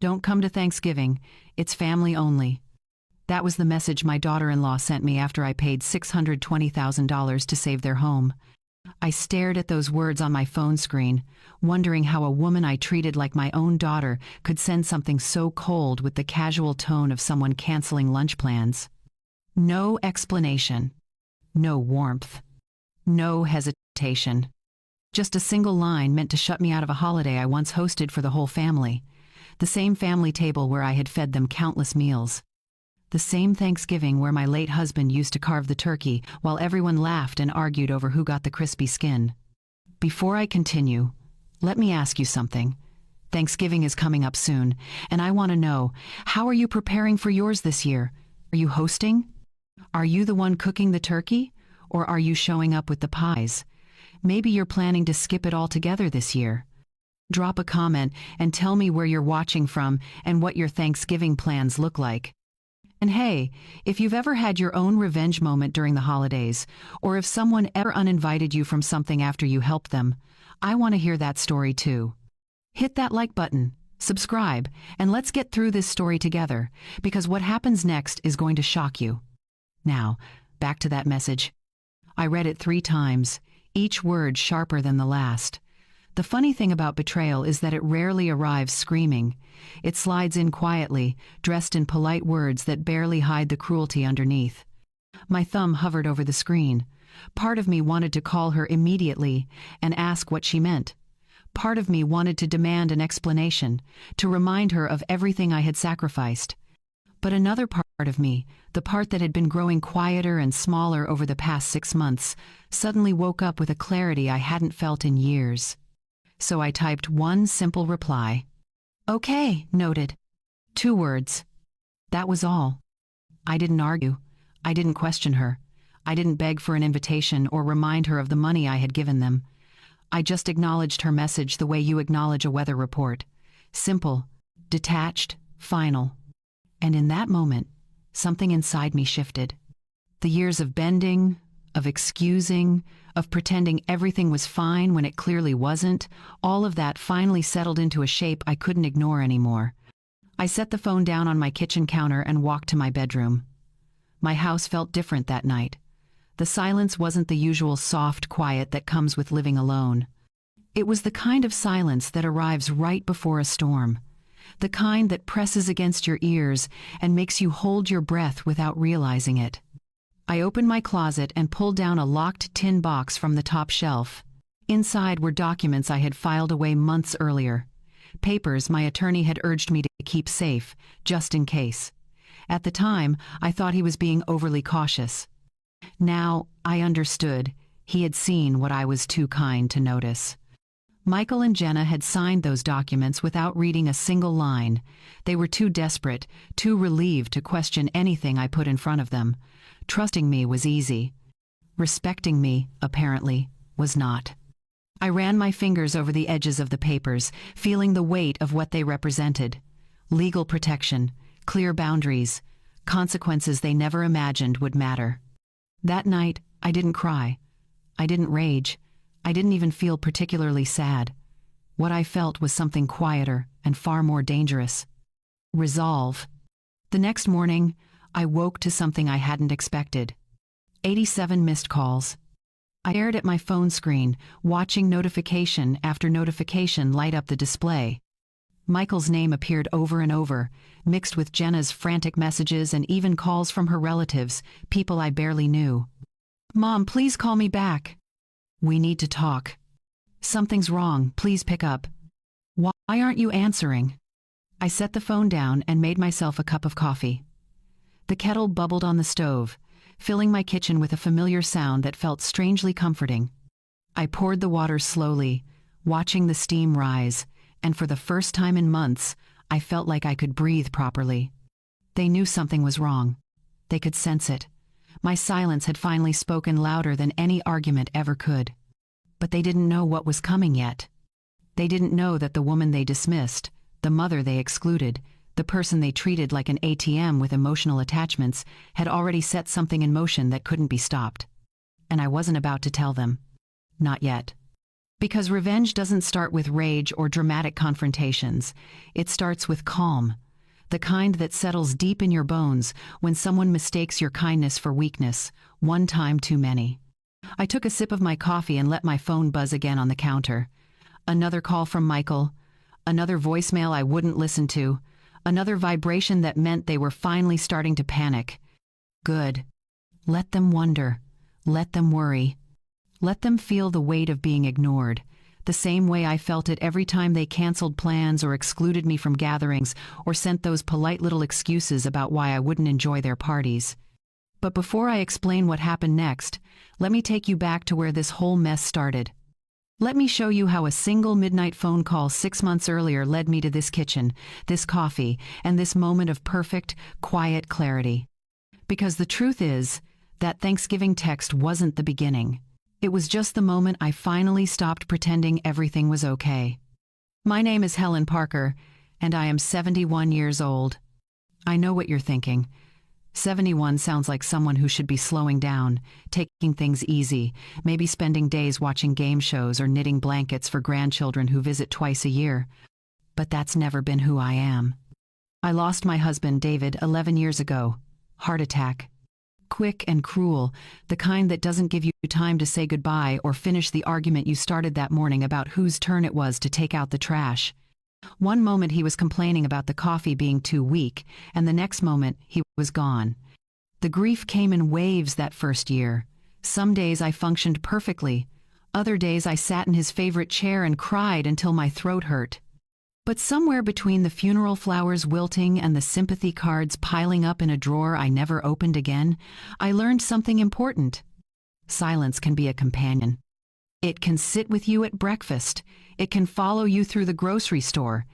Don't come to Thanksgiving. It's family only. That was the message my daughter-in-law sent me after I paid $620,000 to save their home. I stared at those words on my phone screen, wondering how a woman I treated like my own daughter could send something so cold with the casual tone of someone canceling lunch plans. No explanation. No warmth. No hesitation. Just a single line meant to shut me out of a holiday I once hosted for the whole family. The same family table where I had fed them countless meals. The same Thanksgiving where my late husband used to carve the turkey while everyone laughed and argued over who got the crispy skin. Before I continue, let me ask you something. Thanksgiving is coming up soon, and I want to know, how are you preparing for yours this year? Are you hosting? Are you the one cooking the turkey? Or are you showing up with the pies? Maybe you're planning to skip it altogether this year. Drop a comment and tell me where you're watching from and what your Thanksgiving plans look like. And hey, if you've ever had your own revenge moment during the holidays, or if someone ever uninvited you from something after you helped them, I want to hear that story too. Hit that like button, subscribe, and let's get through this story together, because what happens next is going to shock you. Now, back to that message. I read it 3 times, each word sharper than the last. The funny thing about betrayal is that it rarely arrives screaming. It slides in quietly, dressed in polite words that barely hide the cruelty underneath. My thumb hovered over the screen. Part of me wanted to call her immediately and ask what she meant. Part of me wanted to demand an explanation, to remind her of everything I had sacrificed. But another part of me, the part that had been growing quieter and smaller over the past 6 months, suddenly woke up with a clarity I hadn't felt in years. So I typed one simple reply. Okay, noted. 2 words. That was all. I didn't argue. I didn't question her. I didn't beg for an invitation or remind her of the money I had given them. I just acknowledged her message the way you acknowledge a weather report. Simple, detached, final. And in that moment, something inside me shifted. The years of bending, of excusing, of pretending everything was fine when it clearly wasn't, all of that finally settled into a shape I couldn't ignore anymore. I set the phone down on my kitchen counter and walked to my bedroom. My house felt different that night. The silence wasn't the usual soft quiet that comes with living alone. It was the kind of silence that arrives right before a storm. The kind that presses against your ears and makes you hold your breath without realizing it. I opened my closet and pulled down a locked tin box from the top shelf. Inside were documents I had filed away months earlier. Papers my attorney had urged me to keep safe, just in case. At the time, I thought he was being overly cautious. Now, I understood. He had seen what I was too kind to notice. Michael and Jenna had signed those documents without reading a single line. They were too desperate, too relieved to question anything I put in front of them. Trusting me was easy. Respecting me, apparently, was not. I ran my fingers over the edges of the papers, feeling the weight of what they represented. Legal protection, clear boundaries, consequences they never imagined would matter. That night, I didn't cry. I didn't rage. I didn't even feel particularly sad. What I felt was something quieter and far more dangerous. Resolve. The next morning, I woke to something I hadn't expected. 87 missed calls. I stared at my phone screen, watching notification after notification light up the display. Michael's name appeared over and over, mixed with Jenna's frantic messages and even calls from her relatives, people I barely knew. Mom, please call me back. We need to talk. Something's wrong, please pick up. Why aren't you answering? I set the phone down and made myself a cup of coffee. The kettle bubbled on the stove, filling my kitchen with a familiar sound that felt strangely comforting. I poured the water slowly, watching the steam rise, and for the first time in months, I felt like I could breathe properly. They knew something was wrong. They could sense it. My silence had finally spoken louder than any argument ever could. But they didn't know what was coming yet. They didn't know that the woman they dismissed, the mother they excluded, the person they treated like an ATM with emotional attachments, had already set something in motion that couldn't be stopped. And I wasn't about to tell them. Not yet. Because revenge doesn't start with rage or dramatic confrontations. It starts with calm, the kind that settles deep in your bones when someone mistakes your kindness for weakness, one time too many. I took a sip of my coffee and let my phone buzz again on the counter. Another call from Michael, another voicemail I wouldn't listen to, another vibration that meant they were finally starting to panic. Good. Let them wonder. Let them worry. Let them feel the weight of being ignored, the same way I felt it every time they canceled plans or excluded me from gatherings or sent those polite little excuses about why I wouldn't enjoy their parties. But before I explain what happened next, let me take you back to where this whole mess started. Let me show you how a single midnight phone call 6 months earlier led me to this kitchen, this coffee, and this moment of perfect, quiet clarity. Because the truth is, that Thanksgiving text wasn't the beginning. It was just the moment I finally stopped pretending everything was okay. My name is Helen Parker, and I am 71 years old. I know what you're thinking. 71 sounds like someone who should be slowing down, taking things easy, maybe spending days watching game shows or knitting blankets for grandchildren who visit twice a year. But that's never been who I am. I lost my husband, David, 11 years ago. Heart attack. Quick and cruel, the kind that doesn't give you time to say goodbye or finish the argument you started that morning about whose turn it was to take out the trash. One moment he was complaining about the coffee being too weak, and the next moment he was gone. The grief came in waves that first year. Some days I functioned perfectly. Other days I sat in his favorite chair and cried until my throat hurt. But somewhere between the funeral flowers wilting and the sympathy cards piling up in a drawer I never opened again, I learned something important. Silence can be a companion. It can sit with you at breakfast. It can follow you through the grocery store.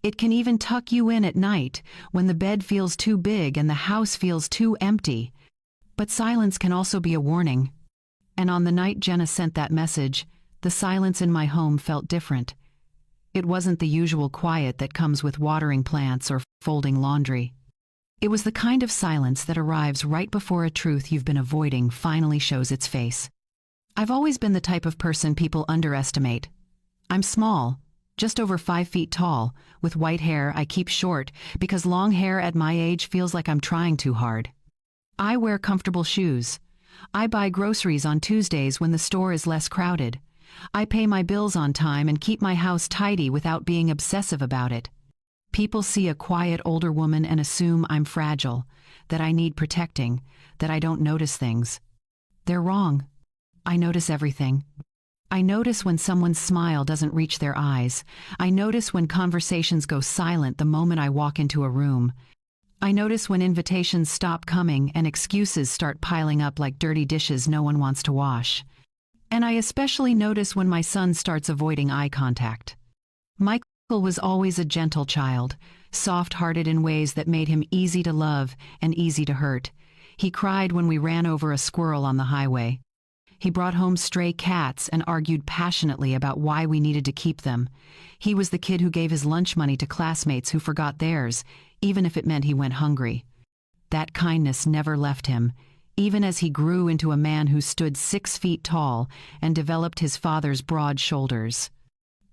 It can even tuck you in at night when the bed feels too big and the house feels too empty. But silence can also be a warning. And on the night Jenna sent that message, the silence in my home felt different. It wasn't the usual quiet that comes with watering plants or folding laundry. It was the kind of silence that arrives right before a truth you've been avoiding finally shows its face. I've always been the type of person people underestimate. I'm small, just over 5 feet tall, with white hair I keep short because long hair at my age feels like I'm trying too hard. I wear comfortable shoes. I buy groceries on Tuesdays when the store is less crowded. I pay my bills on time and keep my house tidy without being obsessive about it. People see a quiet older woman and assume I'm fragile, that I need protecting, that I don't notice things. They're wrong. I notice everything. I notice when someone's smile doesn't reach their eyes. I notice when conversations go silent the moment I walk into a room. I notice when invitations stop coming and excuses start piling up like dirty dishes no one wants to wash. And I especially notice when my son starts avoiding eye contact. Michael was always a gentle child, soft-hearted in ways that made him easy to love and easy to hurt. He cried when we ran over a squirrel on the highway. He brought home stray cats and argued passionately about why we needed to keep them. He was the kid who gave his lunch money to classmates who forgot theirs, even if it meant he went hungry. That kindness never left him, even as he grew into a man who stood 6 feet tall and developed his father's broad shoulders.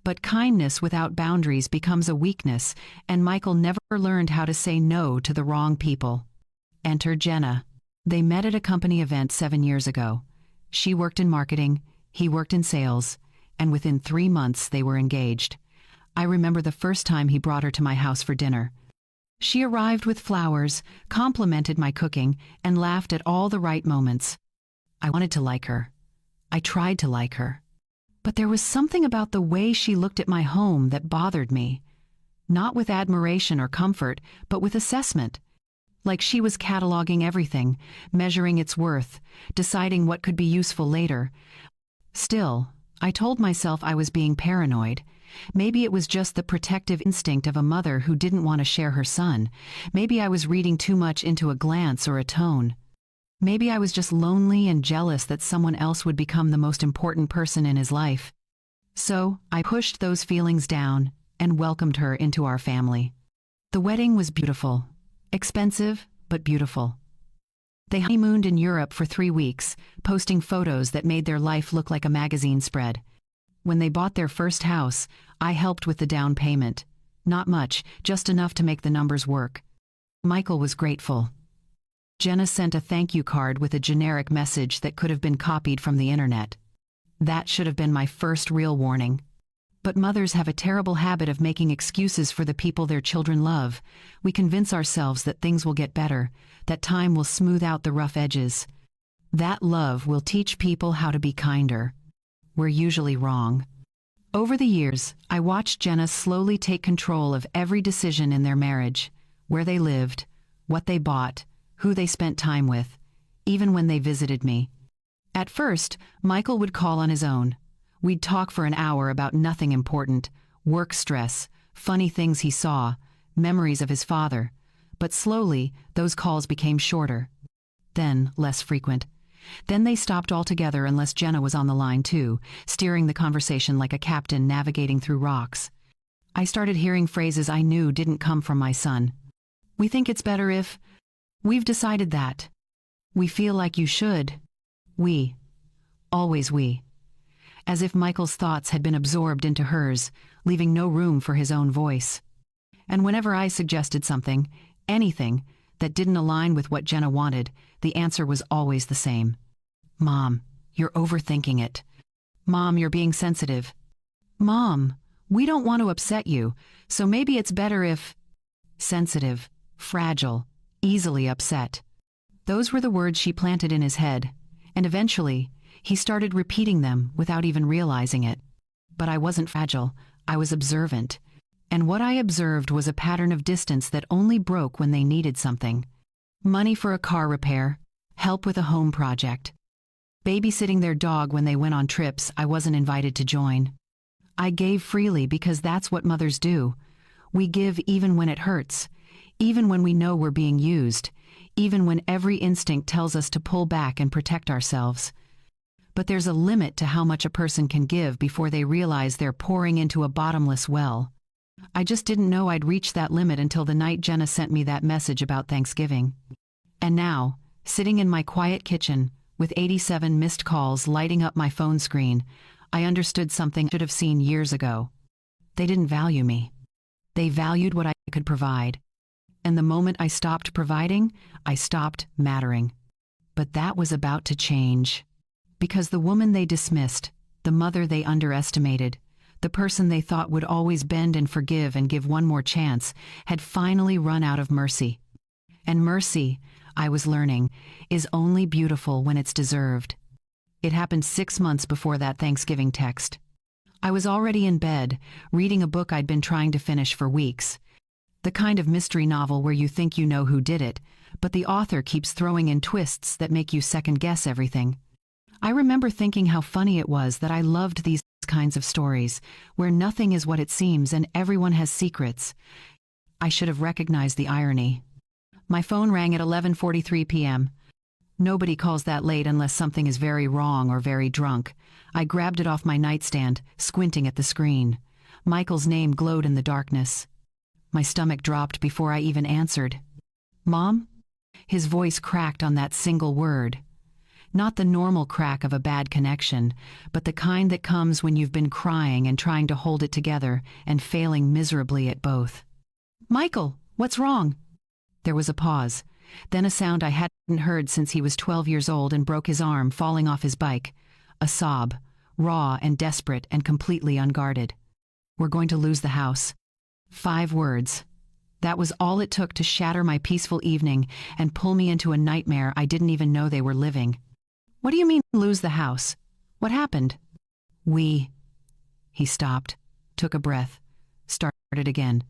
But kindness without boundaries becomes a weakness, and Michael never learned how to say no to the wrong people. Enter Jenna. They met at a company event 7 years ago. She worked in marketing, he worked in sales, and within 3 months they were engaged. I remember the first time he brought her to my house for dinner. She arrived with flowers, complimented my cooking, and laughed at all the right moments. I wanted to like her. I tried to like her. But there was something about the way she looked at my home that bothered me. Not with admiration or comfort, but with assessment. Like she was cataloging everything, measuring its worth, deciding what could be useful later. Still, I told myself I was being paranoid. Maybe it was just the protective instinct of a mother who didn't want to share her son. Maybe I was reading too much into a glance or a tone. Maybe I was just lonely and jealous that someone else would become the most important person in his life. So I pushed those feelings down and welcomed her into our family. The wedding was beautiful. Expensive, but beautiful. They honeymooned in Europe for 3 weeks, posting photos that made their life look like a magazine spread. When they bought their first house, I helped with the down payment. Not much, just enough to make the numbers work. Michael was grateful. Jenna sent a thank you card with a generic message that could have been copied from the internet. That should have been my first real warning. But mothers have a terrible habit of making excuses for the people their children love. We convince ourselves that things will get better, that time will smooth out the rough edges. That love will teach people how to be kinder. We're usually wrong. Over the years, I watched Jenna slowly take control of every decision in their marriage, where they lived, what they bought, who they spent time with, even when they visited me. At first, Michael would call on his own. We'd talk for an hour about nothing important, work stress, funny things he saw, memories of his father. But slowly, those calls became shorter. Then, less frequent. Then they stopped altogether unless Jenna was on the line too, steering the conversation like a captain navigating through rocks. I started hearing phrases I knew didn't come from my son. We think it's better if... We've decided that. We feel like you should. We. Always we. As if Michael's thoughts had been absorbed into hers, leaving no room for his own voice. And whenever I suggested something, anything, that didn't align with what Jenna wanted, the answer was always the same. Mom, you're overthinking it. Mom, you're being sensitive. Mom, we don't want to upset you, so maybe it's better if... Sensitive, fragile, easily upset. Those were the words she planted in his head, and eventually, he started repeating them without even realizing it. But I wasn't fragile, I was observant. And what I observed was a pattern of distance that only broke when they needed something. Money for a car repair, help with a home project. Babysitting their dog when they went on trips I wasn't invited to join. I gave freely because that's what mothers do. We give even when it hurts, even when we know we're being used, even when every instinct tells us to pull back and protect ourselves. But there's a limit to how much a person can give before they realize they're pouring into a bottomless well. I just didn't know I'd reached that limit until the night Jenna sent me that message about Thanksgiving. And now, sitting in my quiet kitchen, with 87 missed calls lighting up my phone screen, I understood something I should have seen years ago. They didn't value me. They valued what I could provide. And the moment I stopped providing, I stopped mattering. But that was about to change. Because the woman they dismissed, the mother they underestimated, the person they thought would always bend and forgive and give one more chance, had finally run out of mercy. And mercy, I was learning, is only beautiful when it's deserved. It happened 6 months before that Thanksgiving text. I was already in bed, reading a book I'd been trying to finish for weeks. The kind of mystery novel where you think you know who did it, but the author keeps throwing in twists that make you second-guess everything. I remember thinking how funny it was that I loved these kinds of stories, where nothing is what it seems and everyone has secrets. I should have recognized the irony. My phone rang at 11:43 p.m. Nobody calls that late unless something is very wrong or very drunk. I grabbed it off my nightstand, squinting at the screen. Michael's name glowed in the darkness. My stomach dropped before I even answered. Mom? His voice cracked on that single word. Not the normal crack of a bad connection, but the kind that comes when you've been crying and trying to hold it together and failing miserably at both. Michael, what's wrong? There was a pause, then a sound I hadn't heard since he was 12 years old and broke his arm falling off his bike. A sob, raw and desperate and completely unguarded. We're going to lose the house. 5 words. That was all it took to shatter my peaceful evening and pull me into a nightmare I didn't even know they were living. What do you mean, lose the house? What happened? He stopped, took a breath, started again.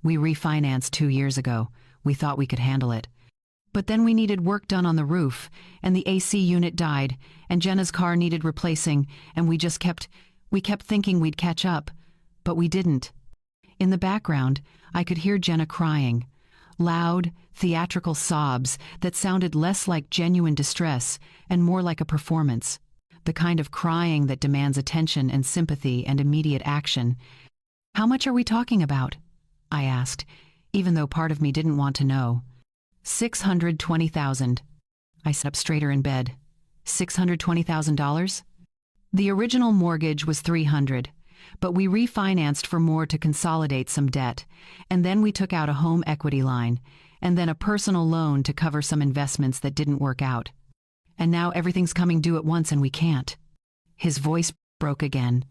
We refinanced 2 years ago. We thought we could handle it. But then we needed work done on the roof, and the AC unit died, and Jenna's car needed replacing, and we kept thinking we'd catch up, but we didn't. In the background, I could hear Jenna crying. Loud, theatrical sobs that sounded less like genuine distress and more like a performance. The kind of crying that demands attention and sympathy and immediate action. How much are we talking about? I asked, even though part of me didn't want to know. $620,000. I sat up straighter in bed. $620,000? The original mortgage was $300, but we refinanced for more to consolidate some debt, and then we took out a home equity line, and then a personal loan to cover some investments that didn't work out. And now everything's coming due at once and we can't. His voice broke again.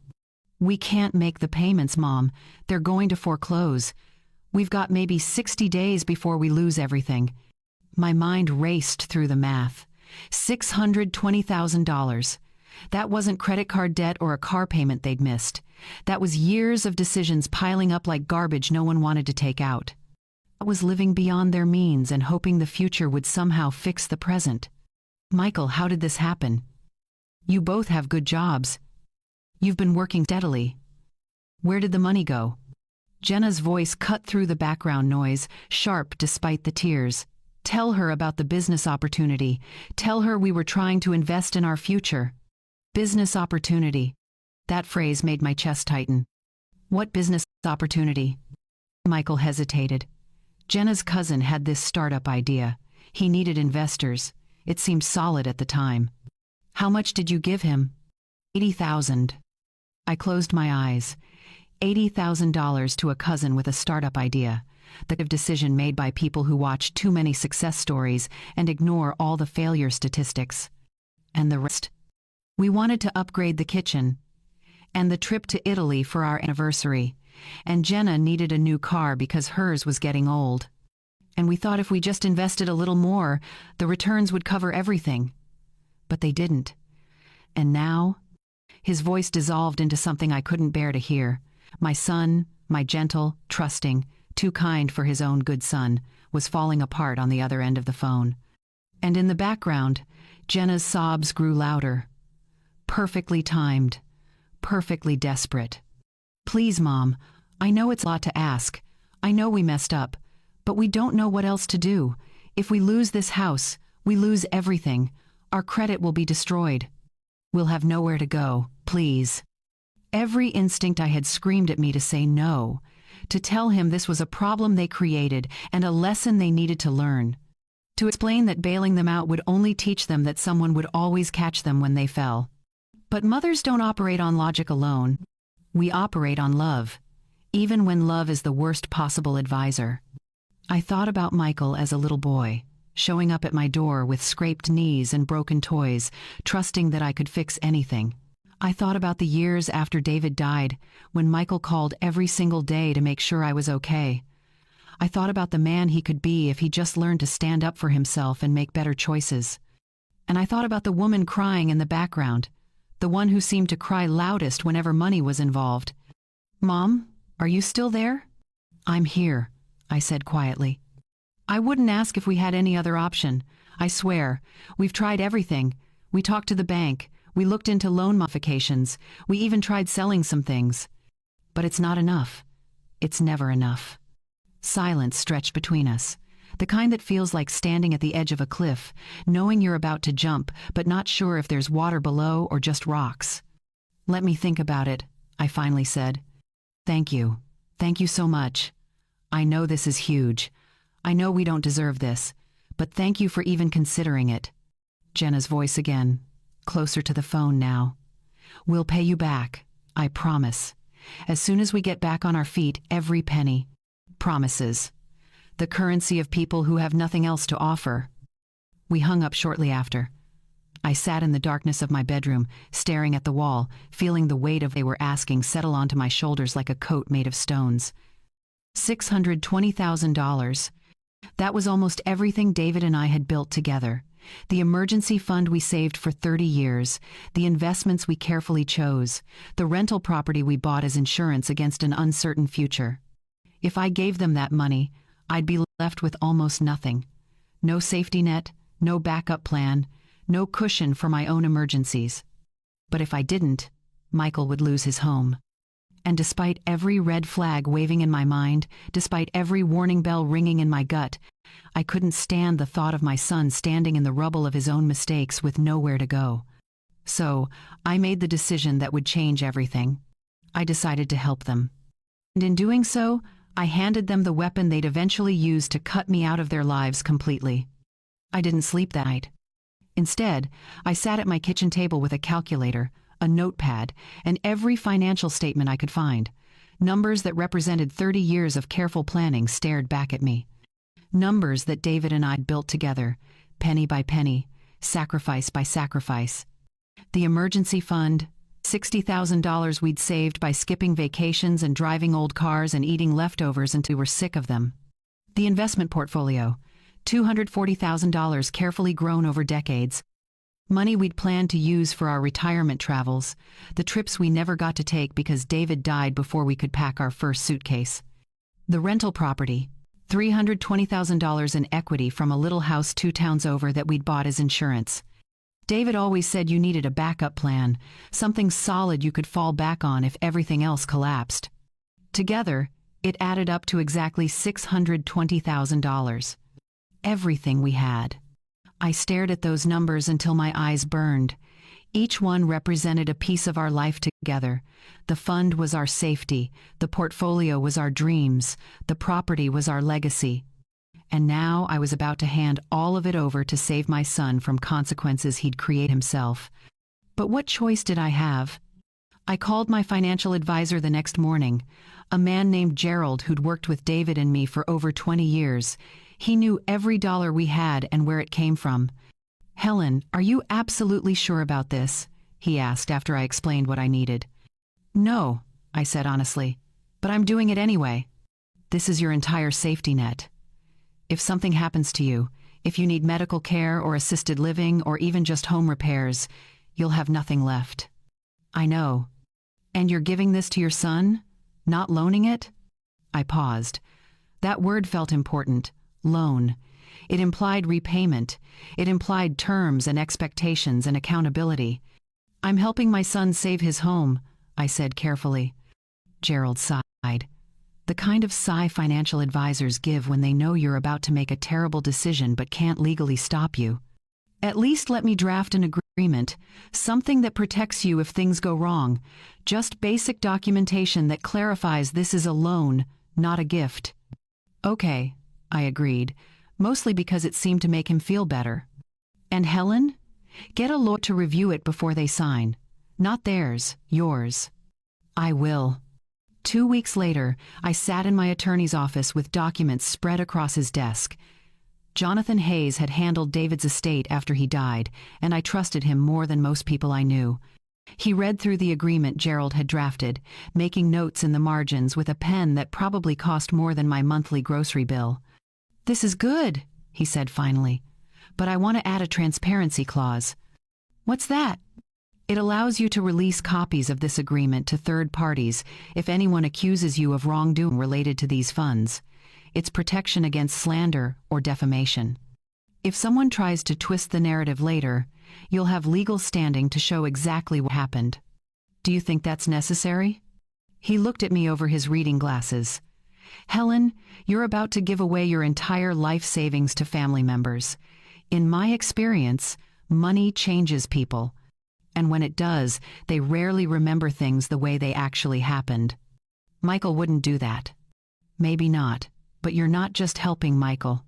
We can't make the payments, Mom. They're going to foreclose. We've got maybe 60 days before we lose everything. My mind raced through the math. $620,000. That wasn't credit card debt or a car payment they'd missed. That was years of decisions piling up like garbage no one wanted to take out. That was living beyond their means and hoping the future would somehow fix the present. Michael, how did this happen? You both have good jobs. You've been working steadily. Where did the money go? Jenna's voice cut through the background noise, sharp despite the tears. Tell her about the business opportunity. Tell her we were trying to invest in our future. Business opportunity. That phrase made my chest tighten. What business opportunity? Michael hesitated. Jenna's cousin had this startup idea. He needed investors. It seemed solid at the time. How much did you give him? $80,000. I closed my eyes. $80,000 to a cousin with a startup idea. The decision made by people who watch too many success stories and ignore all the failure statistics. And the rest? We wanted to upgrade the kitchen. And the trip to Italy for our anniversary. And Jenna needed a new car because hers was getting old. And we thought if we just invested a little more, the returns would cover everything. But they didn't. And now? His voice dissolved into something I couldn't bear to hear. My son, my gentle, trusting, too kind for his own good son, was falling apart on the other end of the phone. And in the background, Jenna's sobs grew louder. Perfectly timed. Perfectly desperate. Please, Mom, I know it's a lot to ask. I know we messed up. But we don't know what else to do. If we lose this house, we lose everything. Our credit will be destroyed. We'll have nowhere to go, please. Every instinct I had screamed at me to say no, to tell him this was a problem they created and a lesson they needed to learn, to explain that bailing them out would only teach them that someone would always catch them when they fell. But mothers don't operate on logic alone. We operate on love, even when love is the worst possible advisor. I thought about Michael as a little boy, showing up at my door with scraped knees and broken toys, trusting that I could fix anything. I thought about the years after David died, when Michael called every single day to make sure I was okay. I thought about the man he could be if he just learned to stand up for himself and make better choices. And I thought about the woman crying in the background, the one who seemed to cry loudest whenever money was involved. Mom, are you still there? I'm here, I said quietly. I wouldn't ask if we had any other option. I swear, we've tried everything. We talked to the bank. We looked into loan modifications. We even tried selling some things. But it's not enough. It's never enough. Silence stretched between us, the kind that feels like standing at the edge of a cliff, knowing you're about to jump, but not sure if there's water below or just rocks. Let me think about it, I finally said. Thank you. Thank you so much. I know this is huge. I know we don't deserve this, but thank you for even considering it. Jenna's voice again, closer to the phone now. We'll pay you back, I promise. As soon as we get back on our feet, every penny. Promises. The currency of people who have nothing else to offer. We hung up shortly after. I sat in the darkness of my bedroom, staring at the wall, feeling the weight of what they were asking settle onto my shoulders like a coat made of stones. $620,000. That was almost everything David and I had built together. The emergency fund we saved for 30 years, the investments we carefully chose, the rental property we bought as insurance against an uncertain future. If I gave them that money, I'd be left with almost nothing. No safety net, no backup plan, no cushion for my own emergencies. But if I didn't, Michael would lose his home. And despite every red flag waving in my mind, despite every warning bell ringing in my gut, I couldn't stand the thought of my son standing in the rubble of his own mistakes with nowhere to go. So, I made the decision that would change everything. I decided to help them. And in doing so, I handed them the weapon they'd eventually use to cut me out of their lives completely. I didn't sleep that night. Instead, I sat at my kitchen table with a calculator, a notepad, and every financial statement I could find. Numbers that represented 30 years of careful planning stared back at me. Numbers that David and I'd built together, penny by penny, sacrifice by sacrifice. The emergency fund, $60,000 we'd saved by skipping vacations and driving old cars and eating leftovers until we were sick of them. The investment portfolio, $240,000 carefully grown over decades. Money we'd planned to use for our retirement travels, the trips we never got to take because David died before we could pack our first suitcase. The rental property, $320,000 in equity from a little house 2 towns over that we'd bought as insurance. David always said you needed a backup plan, something solid you could fall back on if everything else collapsed. Together, it added up to exactly $620,000. Everything we had. I stared at those numbers until my eyes burned. Each one represented a piece of our life together. The fund was our safety, the portfolio was our dreams, the property was our legacy. And now I was about to hand all of it over to save my son from consequences he'd create himself. But what choice did I have? I called my financial advisor the next morning, a man named Gerald who'd worked with David and me for over 20 years. He knew every dollar we had and where it came from. "Helen, are you absolutely sure about this?" he asked after I explained what I needed. "No," I said honestly, "but I'm doing it anyway. This is your entire safety net. If something happens to you, if you need medical care or assisted living or even just home repairs, you'll have nothing left." "I know. And you're giving this to your son? Not loaning it?" I paused. That word felt important. Loan. It implied repayment. It implied terms and expectations and accountability. "I'm helping my son save his home," I said carefully. Gerald sighed. The kind of sigh financial advisors give when they know you're about to make a terrible decision but can't legally stop you. "At least let me draft an agreement, something that protects you if things go wrong. Just basic documentation that clarifies this is a loan, not a gift." "Okay," I agreed, mostly because it seemed to make him feel better. "And Helen? Get a lawyer to review it before they sign. Not theirs, yours." "I will." 2 weeks later, I sat in my attorney's office with documents spread across his desk. Jonathan Hayes had handled David's estate after he died, and I trusted him more than most people I knew. He read through the agreement Gerald had drafted, making notes in the margins with a pen that probably cost more than my monthly grocery bill. "This is good," he said finally, "but I want to add a transparency clause." "What's that?" "It allows you to release copies of this agreement to third parties if anyone accuses you of wrongdoing related to these funds. It's protection against slander or defamation. If someone tries to twist the narrative later, you'll have legal standing to show exactly what happened. Do you think that's necessary?" He looked at me over his reading glasses. "Helen, you're about to give away your entire life savings to family members. In my experience, money changes people. And when it does, they rarely remember things the way they actually happened. Michael wouldn't do that." "Maybe not, but you're not just helping Michael."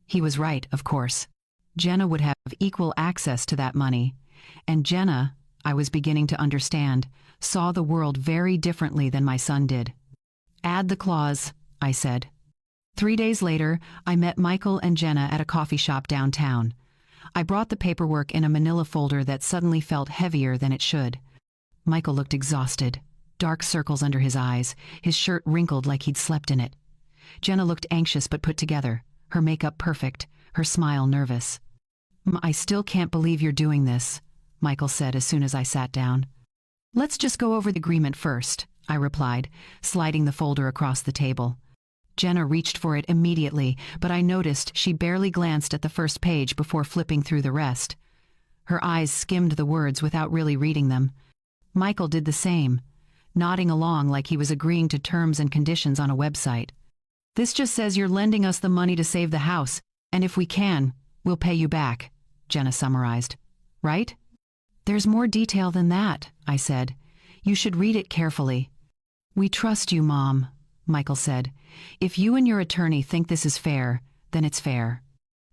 He was right, of course. Jenna would have equal access to that money. And Jenna, I was beginning to understand, saw the world very differently than my son did. "Add the clause," I said. 3 days later, I met Michael and Jenna at a coffee shop downtown. I brought the paperwork in a manila folder that suddenly felt heavier than it should. Michael looked exhausted, dark circles under his eyes, his shirt wrinkled like he'd slept in it. Jenna looked anxious but put together, her makeup perfect, her smile nervous. "I still can't believe you're doing this," Michael said as soon as I sat down. "Let's just go over the agreement first," I replied, sliding the folder across the table. Jenna reached for it immediately, but I noticed she barely glanced at the first page before flipping through the rest. Her eyes skimmed the words without really reading them. Michael did the same, nodding along like he was agreeing to terms and conditions on a website. "This just says you're lending us the money to save the house, and if we can, we'll pay you back," Jenna summarized. "Right?" "There's more detail than that," I said. "You should read it carefully." "We trust you, Mom," Michael said. "If you and your attorney think this is fair, then it's fair."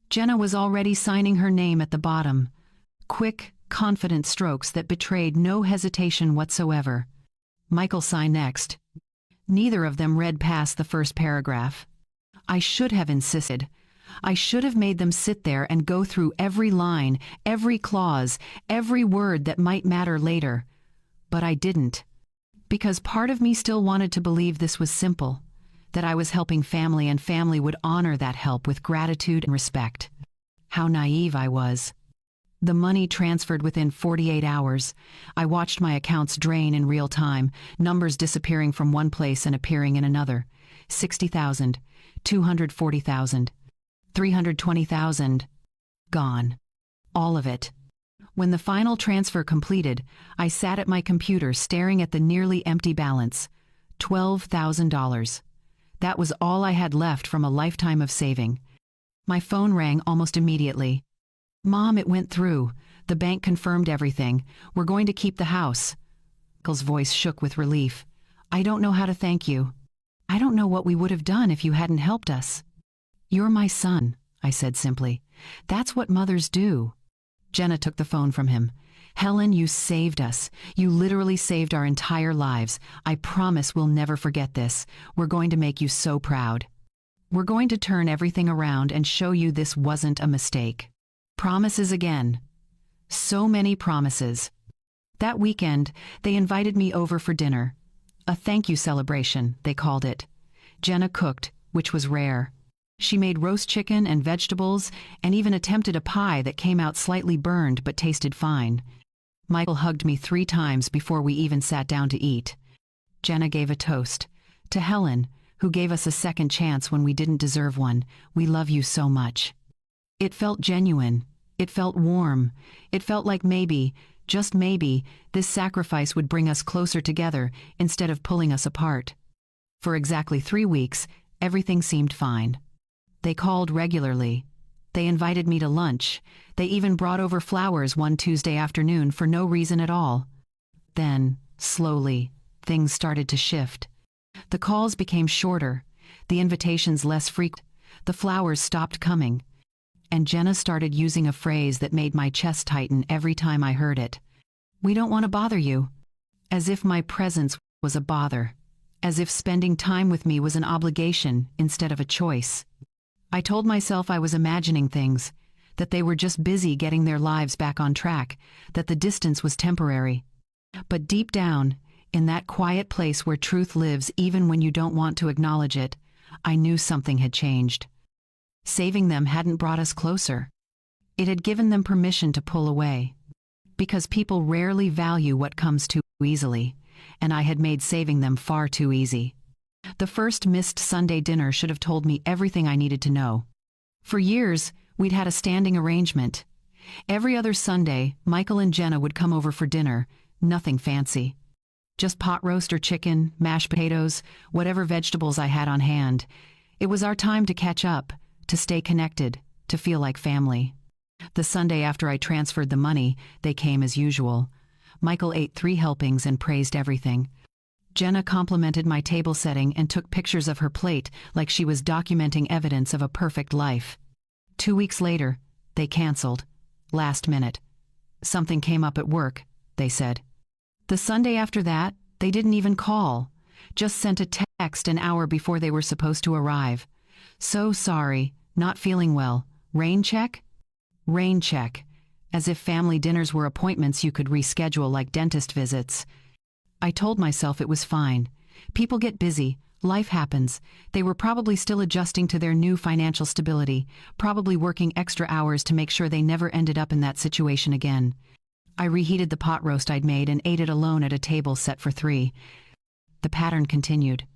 Jenna was already signing her name at the bottom. Quick, confident strokes that betrayed no hesitation whatsoever. Michael signed next. Neither of them read past the first paragraph. I should have insisted. I should have made them sit there and go through every line, every clause, every word that might matter later. But I didn't. Because part of me still wanted to believe this was simple, that I was helping family and family would honor that help with gratitude and respect. How naive I was. The money transferred within 48 hours. I watched my accounts drain in real time, numbers disappearing from one place and appearing in another. 60,000, 240,000, 320,000. Gone. All of it. When the final transfer completed, I sat at my computer staring at the nearly empty balance. $12,000. That was all I had left from a lifetime of saving. My phone rang almost immediately. Mom, it went through. The bank confirmed everything. We're going to keep the house. Michael's voice shook with relief. I don't know how to thank you. I don't know what we would have done if you hadn't helped us. You're my son, I said simply. That's what mothers do. Jenna took the phone from him. Helen, you saved us. You literally saved our entire lives. I promise we'll never forget this. We're going to make you so proud. We're going to turn everything around and show you this wasn't a mistake. Promises again. So many promises. That weekend, they invited me over for dinner. A thank you celebration, they called it. Jenna cooked, which was rare. She made roast chicken and vegetables and even attempted a pie that came out slightly burned but tasted fine. Michael hugged me 3 times before we even sat down to eat. Jenna gave a toast. To Helen, who gave us a second chance when we didn't deserve one. We love you so much. It felt genuine. It felt warm. It felt like maybe, just maybe, this sacrifice would bring us closer together instead of pulling us apart. For exactly 3 weeks, everything seemed fine. They called regularly. They invited me to lunch. They even brought over flowers one Tuesday afternoon for no reason at all. Then, slowly, things started to shift. The calls became shorter, the invitations less frequent, the flowers stopped coming. And Jenna started using a phrase that made my chest tighten every time I heard it. We don't want to bother you. As if my presence was a bother. As if spending time with me was an obligation instead of a choice. I told myself I was imagining things, that they were just busy getting their lives back on track, that the distance was temporary. But deep down, in that quiet place where truth lives even when you don't want to acknowledge it, I knew something had changed. Saving them hadn't brought us closer. It had given them permission to pull away. Because people rarely value what comes too easily, and I had made saving them far too easy. The first missed Sunday dinner should have told me everything I needed to know. For years, we'd had a standing arrangement. Every other Sunday, Michael and Jenna would come over for dinner, nothing fancy. Just pot roast or chicken, mashed potatoes, whatever vegetables I had on hand. It was our time to catch up, to stay connected, to feel like family. The Sunday after I transferred the money, they came as usual. Michael ate 3 helpings and praised everything. Jenna complimented my table setting and took pictures of her plate like she was documenting evidence of a perfect life. 2 weeks later, they canceled. Last minute. Something came up at work, they said. The Sunday after that, they didn't even call. Just sent a text an hour before they were supposed to arrive. So sorry, not feeling well. Rain check? Rain check. As if family dinners were appointments you could reschedule like dentist visits. I told myself it was fine. People get busy. Life happens. They were probably still adjusting to their new financial stability, probably working extra hours to make sure they never ended up in that situation again. I reheated the pot roast I'd made and ate it alone at a table set for 3. The pattern continued.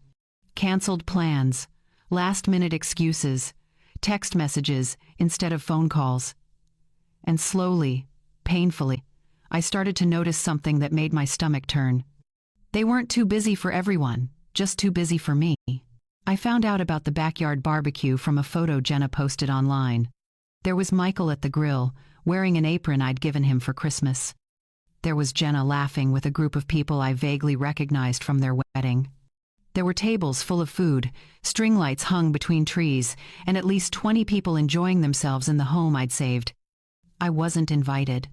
Canceled plans. Last-minute excuses. Text messages instead of phone calls. And slowly, painfully, I started to notice something that made my stomach turn. They weren't too busy for everyone, just too busy for me. I found out about the backyard barbecue from a photo Jenna posted online. There was Michael at the grill, wearing an apron I'd given him for Christmas. There was Jenna laughing with a group of people I vaguely recognized from their wedding. There were tables full of food, string lights hung between trees, and at least 20 people enjoying themselves in the home I'd saved. I wasn't invited.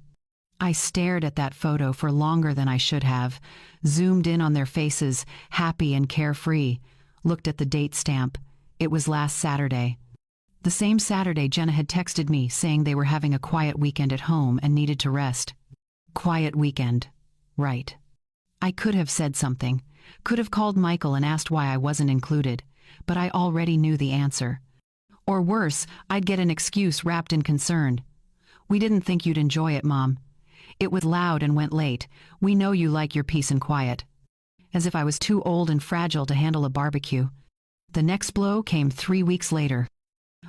I stared at that photo for longer than I should have, zoomed in on their faces, happy and carefree, looked at the date stamp. It was last Saturday. The same Saturday Jenna had texted me saying they were having a quiet weekend at home and needed to rest. Quiet weekend. Right. I could have said something, could have called Michael and asked why I wasn't included, but I already knew the answer. Or worse, I'd get an excuse wrapped in concern. We didn't think you'd enjoy it, Mom. It was loud and went late. We know you like your peace and quiet. As if I was too old and fragile to handle a barbecue. The next blow came 3 weeks later.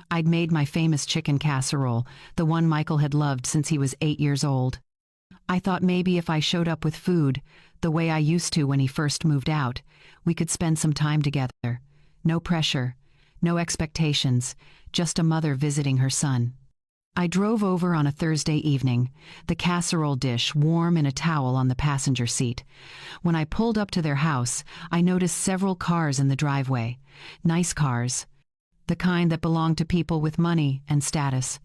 I'd made my famous chicken casserole, the one Michael had loved since he was 8 years old. I thought maybe if I showed up with food, the way I used to when he first moved out, we could spend some time together. No pressure, no expectations, just a mother visiting her son. I drove over on a Thursday evening, the casserole dish warm in a towel on the passenger seat. When I pulled up to their house, I noticed several cars in the driveway. Nice cars. The kind that belong to people with money and status.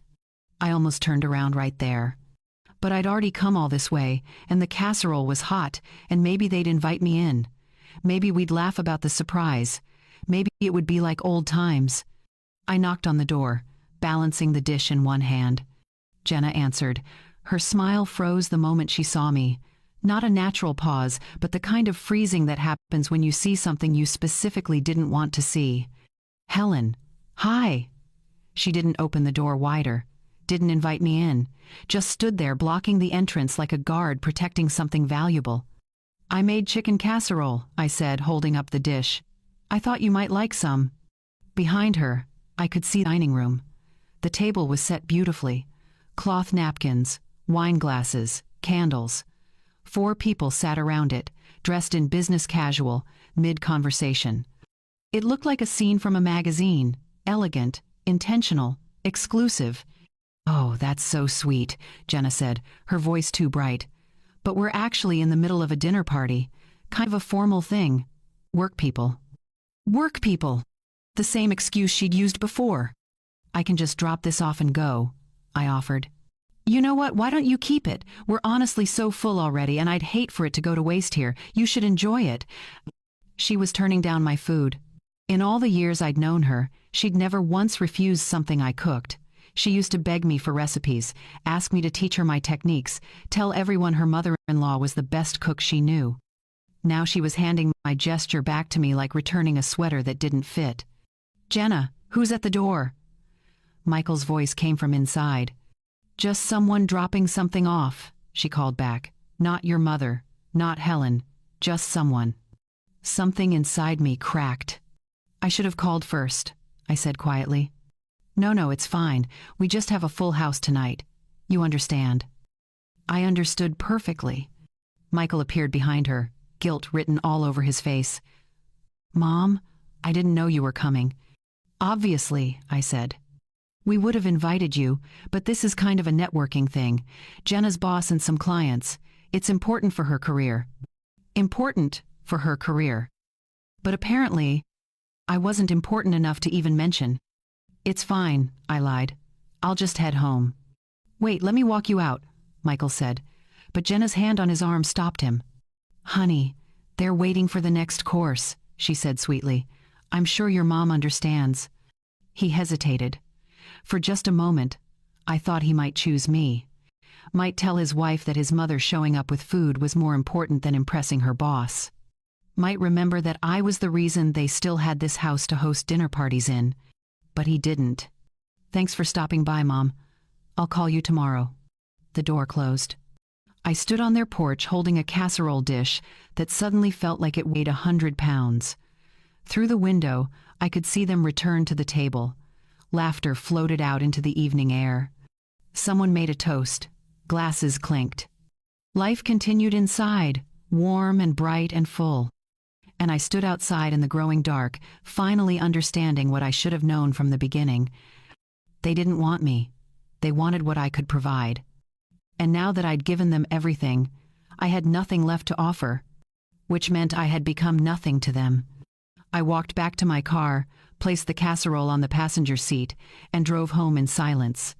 I almost turned around right there. But I'd already come all this way, and the casserole was hot, and maybe they'd invite me in. Maybe we'd laugh about the surprise. Maybe it would be like old times. I knocked on the door, balancing the dish in one hand. Jenna answered. Her smile froze the moment she saw me. Not a natural pause, but the kind of freezing that happens when you see something you specifically didn't want to see. Helen. Hi. She didn't open the door wider, didn't invite me in, just stood there blocking the entrance like a guard protecting something valuable. I made chicken casserole, I said, holding up the dish. I thought you might like some. Behind her, I could see the dining room. The table was set beautifully. Cloth napkins, wine glasses, candles. 4 people sat around it, dressed in business casual, mid-conversation. It looked like a scene from a magazine, elegant, intentional, exclusive. Oh, that's so sweet, Jenna said, her voice too bright. But we're actually in the middle of a dinner party, kind of a formal thing. Work people. Work people! The same excuse she'd used before. I can just drop this off and go, I offered. You know what, why don't you keep it? We're honestly so full already, and I'd hate for it to go to waste here. You should enjoy it. She was turning down my food. In all the years I'd known her, she'd never once refused something I cooked. She used to beg me for recipes, ask me to teach her my techniques, tell everyone her mother-in-law was the best cook she knew. Now she was handing my gesture back to me like returning a sweater that didn't fit. Jenna, who's at the door? Michael's voice came from inside. Just someone dropping something off, she called back. Not your mother, not Helen, just someone. Something inside me cracked. I should have called first, I said quietly. No, it's fine. We just have a full house tonight. You understand. I understood perfectly. Michael appeared behind her, guilt written all over his face. Mom, I didn't know you were coming. Obviously, I said. We would have invited you, but this is kind of a networking thing. Jenna's boss and some clients. It's important for her career. Important for her career. But apparently, I wasn't important enough to even mention. It's fine, I lied. I'll just head home. Wait, let me walk you out, Michael said. But Jenna's hand on his arm stopped him. Honey, they're waiting for the next course, she said sweetly. I'm sure your mom understands. He hesitated. For just a moment, I thought he might choose me. Might tell his wife that his mother showing up with food was more important than impressing her boss. Might remember that I was the reason they still had this house to host dinner parties in. But he didn't. Thanks for stopping by, Mom. I'll call you tomorrow. The door closed. I stood on their porch holding a casserole dish that suddenly felt like it weighed 100 pounds. Through the window, I could see them return to the table. Laughter floated out into the evening air. Someone made a toast. Glasses clinked. Life continued inside, warm and bright and full. And I stood outside in the growing dark, finally understanding what I should have known from the beginning. They didn't want me. They wanted what I could provide. And now that I'd given them everything, I had nothing left to offer, which meant I had become nothing to them. I walked back to my car, placed the casserole on the passenger seat, and drove home in silence.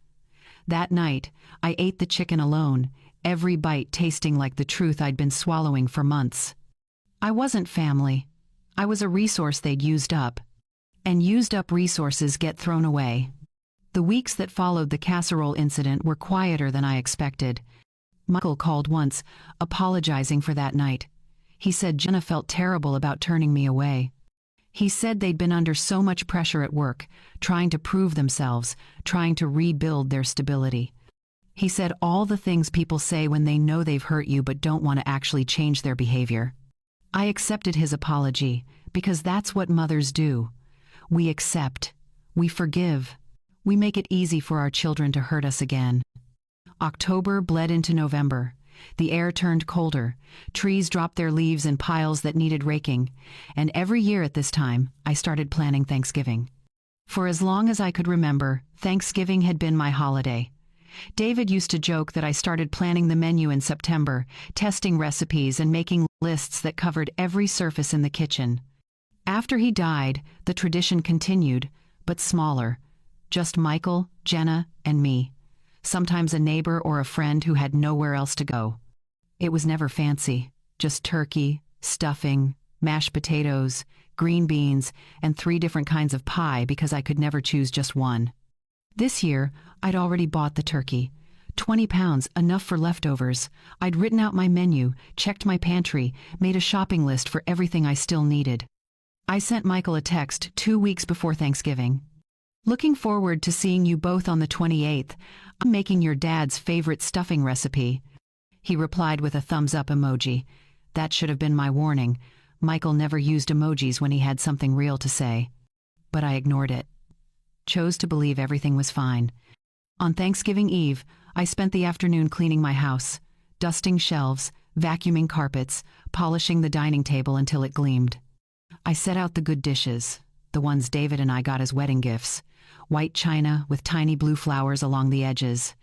That night, I ate the chicken alone, every bite tasting like the truth I'd been swallowing for months. I wasn't family. I was a resource they'd used up. And used up resources get thrown away. The weeks that followed the casserole incident were quieter than I expected. Michael called once, apologizing for that night. He said Jenna felt terrible about turning me away. He said they'd been under so much pressure at work, trying to prove themselves, trying to rebuild their stability. He said all the things people say when they know they've hurt you but don't want to actually change their behavior. I accepted his apology, because that's what mothers do. We accept. We forgive. We make it easy for our children to hurt us again. October bled into November. The air turned colder. Trees dropped their leaves in piles that needed raking. And every year at this time, I started planning Thanksgiving. For as long as I could remember, Thanksgiving had been my holiday. David used to joke that I started planning the menu in September, testing recipes and making lists that covered every surface in the kitchen. After he died, the tradition continued, but smaller. Just Michael, Jenna, and me. Sometimes a neighbor or a friend who had nowhere else to go. It was never fancy, just turkey, stuffing, mashed potatoes, green beans, and 3 different kinds of pie because I could never choose just one. This year, I'd already bought the turkey. 20 pounds, enough for leftovers. I'd written out my menu, checked my pantry, made a shopping list for everything I still needed. I sent Michael a text 2 weeks before Thanksgiving. Looking forward to seeing you both on the 28th. I'm making your dad's favorite stuffing recipe. He replied with a thumbs up emoji. That should have been my warning. Michael never used emojis when he had something real to say. But I ignored it. Chose to believe everything was fine. On Thanksgiving Eve, I spent the afternoon cleaning my house, dusting shelves, vacuuming carpets, polishing the dining table until it gleamed. I set out the good dishes, the ones David and I got as wedding gifts, white china with tiny blue flowers along the edges.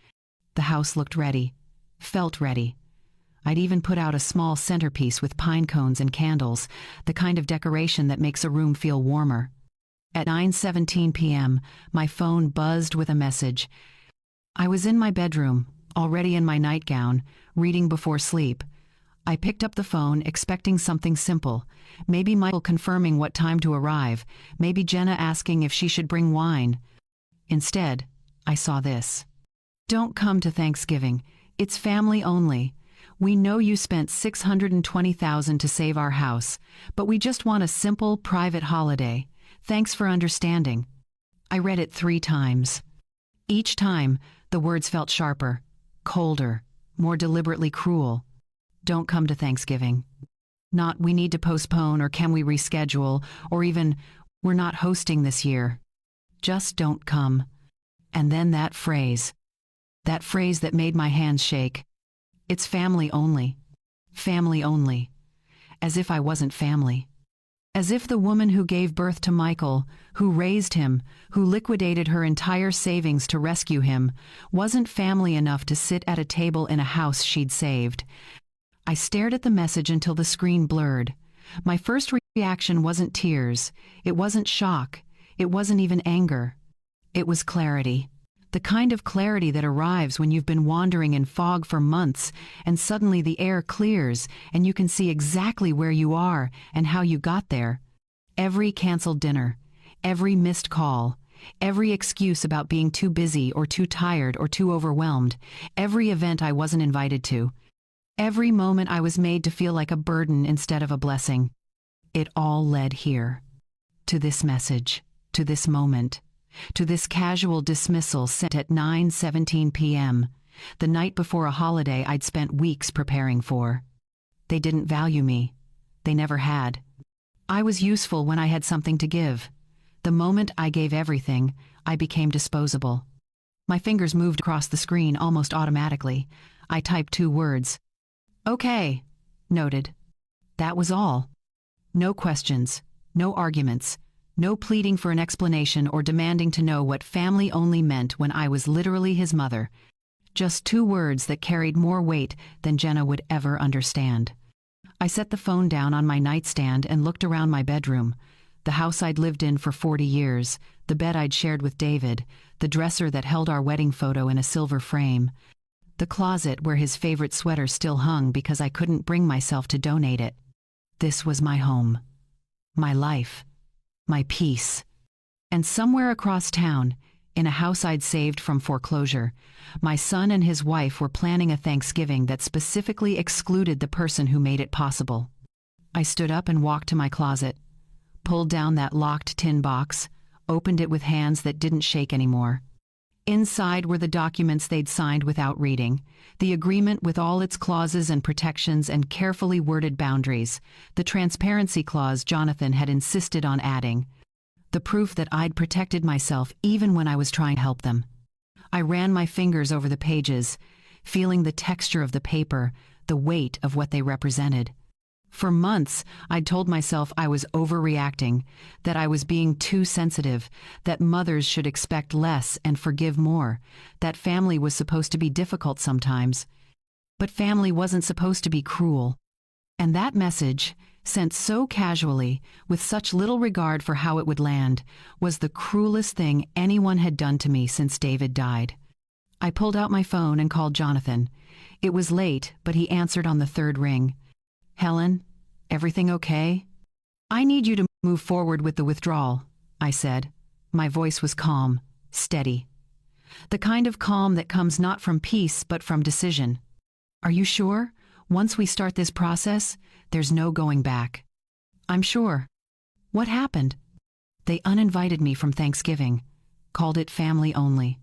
The house looked ready, felt ready. I'd even put out a small centerpiece with pine cones and candles, the kind of decoration that makes a room feel warmer. At 9:17 p.m., my phone buzzed with a message. I was in my bedroom, already in my nightgown, reading before sleep. I picked up the phone, expecting something simple. Maybe Michael confirming what time to arrive. Maybe Jenna asking if she should bring wine. Instead, I saw this. Don't come to Thanksgiving. It's family only. We know you spent $620,000 to save our house, but we just want a simple, private holiday. Thanks for understanding. I read it 3 times. Each time, the words felt sharper, colder, more deliberately cruel. Don't come to Thanksgiving. Not we need to postpone or can we reschedule or even we're not hosting this year. Just don't come. And then that phrase that made my hands shake. It's family only. Family only. As if I wasn't family. As if the woman who gave birth to Michael, who raised him, who liquidated her entire savings to rescue him, wasn't family enough to sit at a table in a house she'd saved. I stared at the message until the screen blurred. My first reaction wasn't tears. It wasn't shock. It wasn't even anger. It was clarity. The kind of clarity that arrives when you've been wandering in fog for months and suddenly the air clears and you can see exactly where you are and how you got there. Every canceled dinner, every missed call, every excuse about being too busy or too tired or too overwhelmed, every event I wasn't invited to, every moment I was made to feel like a burden instead of a blessing. It all led here. To this message, to this moment. To this casual dismissal sent at 9:17 p.m., the night before a holiday I'd spent weeks preparing for. They didn't value me. They never had. I was useful when I had something to give. The moment I gave everything, I became disposable. My fingers moved across the screen almost automatically. I typed 2 words. Okay, noted. That was all. No questions, no arguments. No pleading for an explanation or demanding to know what family only meant when I was literally his mother. Just 2 words that carried more weight than Jenna would ever understand. I set the phone down on my nightstand and looked around my bedroom. The house I'd lived in for 40 years, the bed I'd shared with David, the dresser that held our wedding photo in a silver frame. the closet where his favorite sweater still hung because I couldn't bring myself to donate it. This was my home, my life, my peace. And somewhere across town, in a house I'd saved from foreclosure, my son and his wife were planning a Thanksgiving that specifically excluded the person who made it possible. I stood up and walked to my closet, pulled down that locked tin box, opened it with hands that didn't shake anymore. Inside were the documents they'd signed without reading, the agreement with all its clauses and protections and carefully worded boundaries, the transparency clause Jonathan had insisted on adding, the proof that I'd protected myself even when I was trying to help them. I ran my fingers over the pages, feeling the texture of the paper, the weight of what they represented. For months, I'd told myself I was overreacting, that I was being too sensitive, that mothers should expect less and forgive more, that family was supposed to be difficult sometimes. But family wasn't supposed to be cruel. And that message, sent so casually, with such little regard for how it would land, was the cruelest thing anyone had done to me since David died. I pulled out my phone and called Jonathan. It was late, but he answered on the third ring. "Helen, everything okay?" "I need you to move forward with the withdrawal," I said. My voice was calm, steady. The kind of calm that comes not from peace but from decision. "Are you sure? Once we start this process, there's no going back." "I'm sure." "What happened?" "They uninvited me from Thanksgiving, called it family only."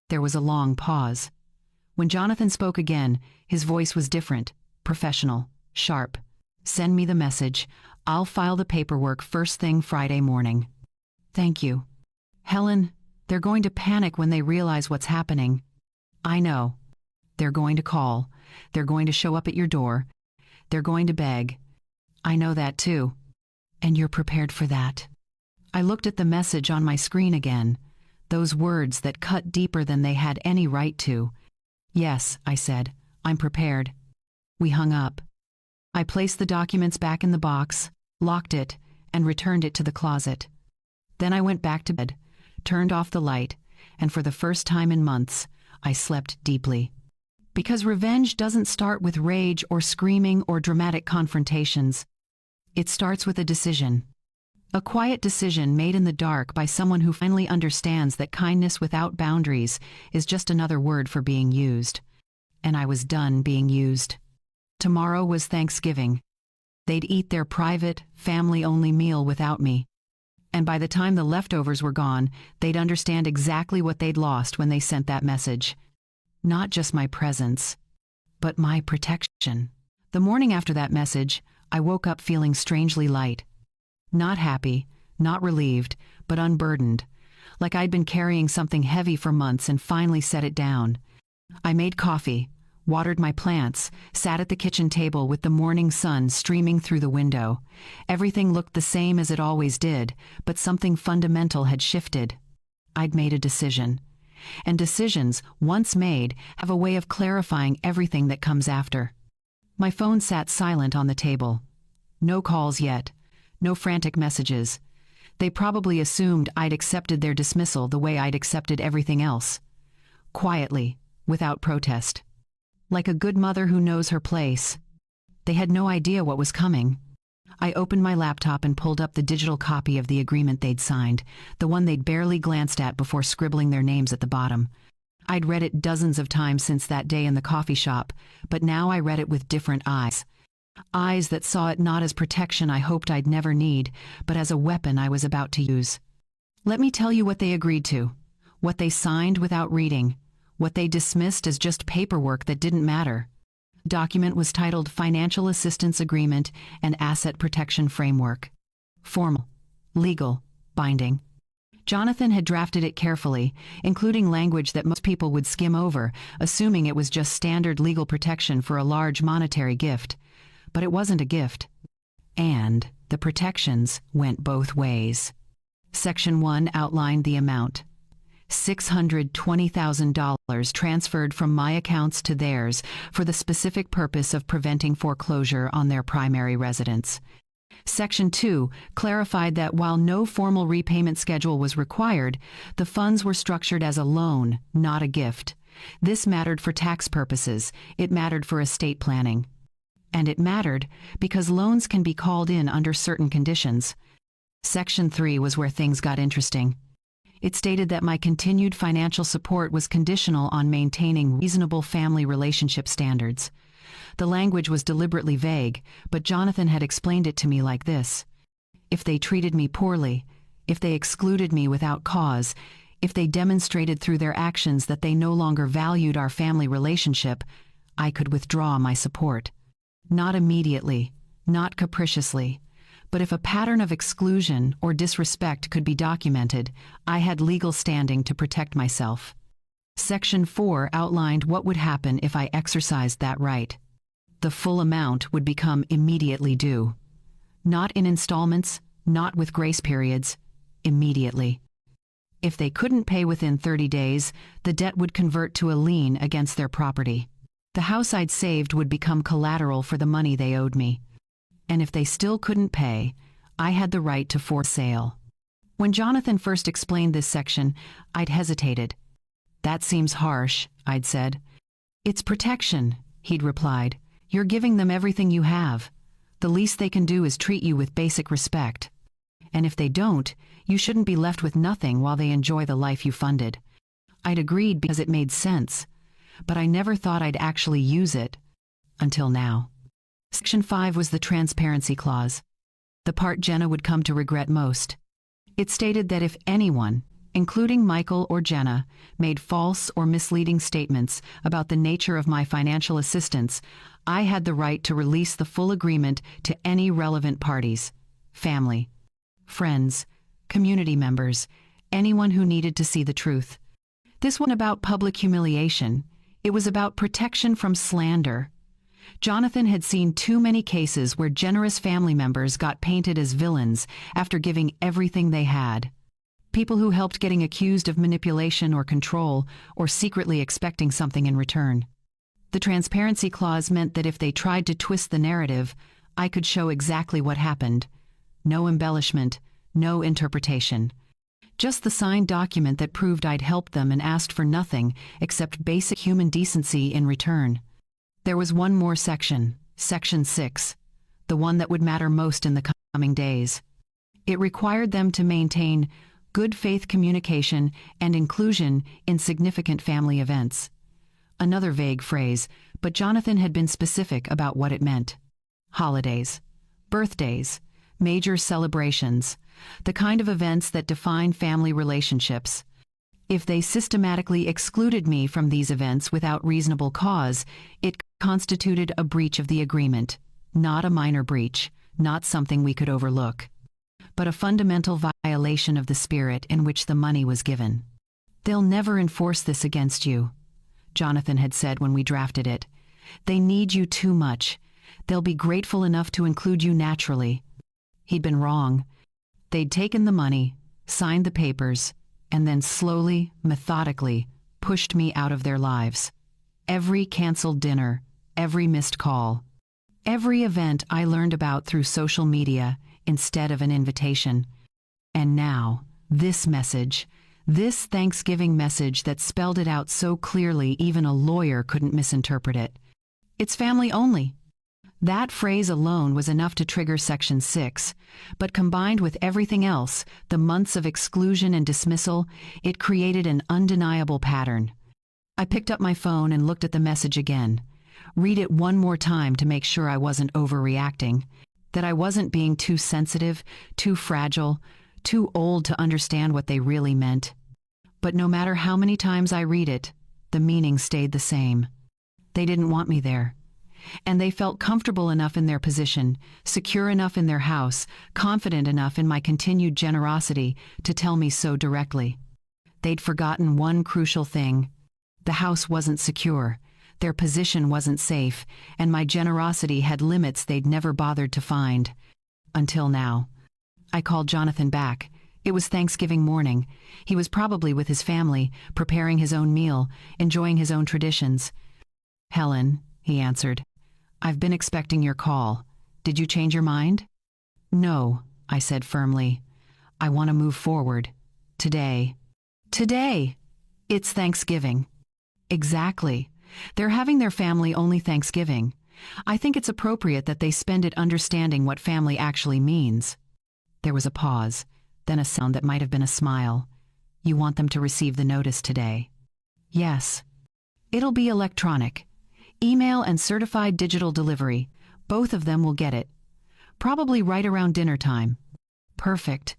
There was a long pause. When Jonathan spoke again, his voice was different, professional. Sharp. "Send me the message. I'll file the paperwork first thing Friday morning." "Thank you." "Helen, they're going to panic when they realize what's happening." "I know. They're going to call. They're going to show up at your door. They're going to beg." "I know that too." "And you're prepared for that?" I looked at the message on my screen again, those words that cut deeper than they had any right to. "Yes," I said. "I'm prepared." We hung up. I placed the documents back in the box, locked it, and returned it to the closet. Then I went back to bed, turned off the light, and for the first time in months, I slept deeply. Because revenge doesn't start with rage or screaming or dramatic confrontations. It starts with a decision. A quiet decision made in the dark by someone who finally understands that kindness without boundaries is just another word for being used. And I was done being used. Tomorrow was Thanksgiving. They'd eat their private, family-only meal without me. And by the time the leftovers were gone, they'd understand exactly what they'd lost when they sent that message. Not just my presence, but my protection. The morning after that message, I woke up feeling strangely light. Not happy, not relieved, but unburdened, like I'd been carrying something heavy for months and finally set it down. I made coffee, watered my plants, sat at the kitchen table with the morning sun streaming through the window. Everything looked the same as it always did, but something fundamental had shifted. I'd made a decision. And decisions, once made, have a way of clarifying everything that comes after. My phone sat silent on the table. No calls yet. No frantic messages. They probably assumed I'd accepted their dismissal the way I'd accepted everything else. Quietly, without protest. Like a good mother who knows her place. They had no idea what was coming. I opened my laptop and pulled up the digital copy of the agreement they'd signed, the one they'd barely glanced at before scribbling their names at the bottom. I'd read it dozens of times since that day in the coffee shop, but now I read it with different eyes. Eyes that saw it not as protection I hoped I'd never need, but as a weapon I was about to use. Let me tell you what they agreed to, what they signed without reading, what they dismissed as just paperwork that didn't matter. The document was titled Financial Assistance Agreement and Asset Protection Framework. Formal, legal, binding. Jonathan had drafted it carefully, including language that most people would skim over, assuming it was just standard legal protection for a large monetary gift. But it wasn't a gift. And the protections went both ways. Section 1 outlined the amount. $620,000 transferred from my accounts to theirs for the specific purpose of preventing foreclosure on their primary residence. Section 2 clarified that while no formal repayment schedule was required, the funds were structured as a loan, not a gift. This mattered for tax purposes, it mattered for estate planning. And it mattered because loans can be called in under certain conditions. Section 3 was where things got interesting. It stated that my continued financial support was conditional on maintaining reasonable family relationship standards. The language was deliberately vague, but Jonathan had explained it to me like this: if they treated me poorly, if they excluded me without cause, if they demonstrated through their actions that they no longer valued our family relationship, I could withdraw my support. Not immediately, not capriciously, but if a pattern of exclusion or disrespect could be documented, I had legal standing to protect myself. Section 4 outlined what would happen if I exercised that right. The full amount would become immediately due. Not in installments, not with grace periods, immediately. If they couldn't pay within 30 days, the debt would convert to a lien against their property. The house I'd saved would become collateral for the money they owed me. And if they still couldn't pay, I had the right to force sale. When Jonathan first explained this section, I'd hesitated. "That seems harsh," I'd said. "It's protection," he'd replied. "You're giving them everything you have. The least they can do is treat you with basic respect. And if they don't, you shouldn't be left with nothing while they enjoy the life you funded." I'd agreed because it made sense, but I never thought I'd actually use it. Until now. Section 5 was the transparency clause, the part Jenna would come to regret most. It stated that if anyone, including Michael or Jenna, made false or misleading statements about the nature of my financial assistance, I had the right to release the full agreement to any relevant parties: family, friends, community members, anyone who needed to see the truth. This wasn't about public humiliation. It was about protection from slander. Jonathan had seen too many cases where generous family members got painted as villains after giving everything they had. People who helped getting accused of manipulation or control, or secretly expecting something in return. The transparency clause meant that if they tried to twist the narrative, I could show exactly what happened. No embellishment, no interpretation. Just the signed document that proved I'd helped them and asked for nothing except basic human decency in return. There was one more section, Section 6, the one that would matter most in the coming days. It required them to maintain good faith communication and inclusion in significant family events. Another vague phrase, but Jonathan had been specific about what it meant. Holidays, birthdays, major celebrations, the kind of events that define family relationships. If they systematically excluded me from these events without reasonable cause, it constituted a breach of the agreement, not a minor breach, not something we could overlook, but a fundamental violation of the spirit in which the money was given. "They'll never enforce this against you," Jonathan had said when we drafted it. "They need you too much. They'll be grateful enough to include you naturally." He'd been wrong. They'd taken the money, signed the papers, and then slowly, methodically, pushed me out of their lives. Every canceled dinner, every missed call, every event I learned about through social media instead of an invitation. And now, this message, this Thanksgiving message that spelled it out so clearly even a lawyer couldn't misinterpret it. "It's family only." That phrase alone was enough to trigger Section 6, but combined with everything else, the months of exclusion and dismissal, it created an undeniable pattern. I picked up my phone and looked at the message again. Read it one more time to make sure I wasn't overreacting, that I wasn't being too sensitive, too fragile, too old to understand what they really meant. But no matter how many times I read it, the meaning stayed the same. They didn't want me there. And they felt comfortable enough in their position, secure enough in their house, confident enough in my continued generosity to tell me so directly. They'd forgotten one crucial thing. The house wasn't secure, their position wasn't safe, and my generosity had limits they'd never bothered to find. Until now. I called Jonathan back. It was Thanksgiving morning. He was probably with his family, preparing his own meal, enjoying his own traditions. "Helen," he answered, "I've been expecting your call. Did you change your mind?" "No," I said firmly. "I want to move forward. Today. Today! It's Thanksgiving." Exactly. They're having their family-only Thanksgiving. I think it's appropriate that they spend it understanding what family actually means. There was a pause, then a sound that might have been a smile. You want them to receive the notice today? Yes. It'll be electronic. Email and certified digital delivery. Both of them will get it. Probably right around dinner time. Perfect.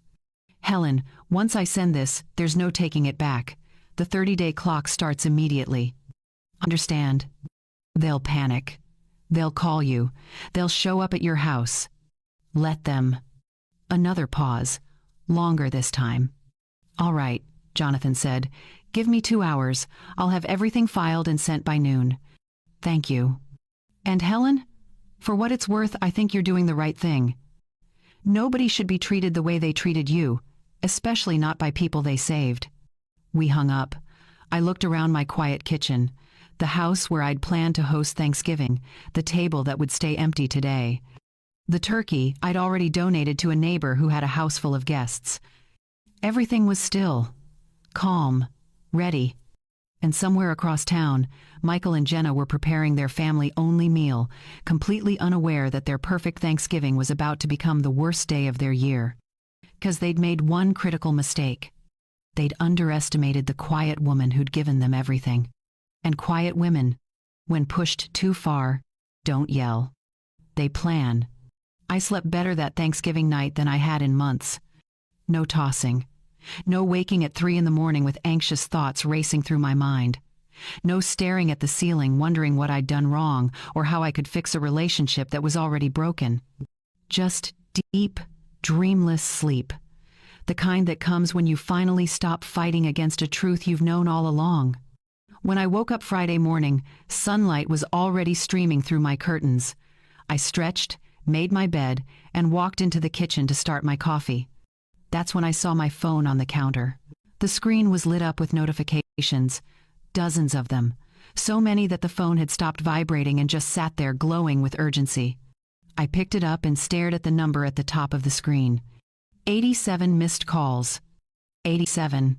Helen, once I send this, there's no taking it back. The 30-day clock starts immediately. Understand? They'll panic. They'll call you. They'll show up at your house. Let them. Another pause. Longer this time. All right, Jonathan said. Give me 2 hours. I'll have everything filed and sent by noon. Thank you. And Helen? For what it's worth, I think you're doing the right thing. Nobody should be treated the way they treated you, especially not by people they saved. We hung up. I looked around my quiet kitchen, the house where I'd planned to host Thanksgiving, the table that would stay empty today. The turkey I'd already donated to a neighbor who had a house full of guests. Everything was still, calm, ready. And somewhere across town, Michael and Jenna were preparing their family-only meal, completely unaware that their perfect Thanksgiving was about to become the worst day of their year. 'Cause they'd made one critical mistake. They'd underestimated the quiet woman who'd given them everything. And quiet women, when pushed too far, don't yell. They plan. I slept better that Thanksgiving night than I had in months. No tossing. No waking at 3 in the morning with anxious thoughts racing through my mind. No staring at the ceiling wondering what I'd done wrong or how I could fix a relationship that was already broken. Just deep, dreamless sleep. The kind that comes when you finally stop fighting against a truth you've known all along. When I woke up Friday morning, sunlight was already streaming through my curtains. I stretched, made my bed, and walked into the kitchen to start my coffee. That's when I saw my phone on the counter. The screen was lit up with notifications, dozens of them, so many that the phone had stopped vibrating and just sat there glowing with urgency. I picked it up and stared at the number at the top of the screen. 87 missed calls. 87.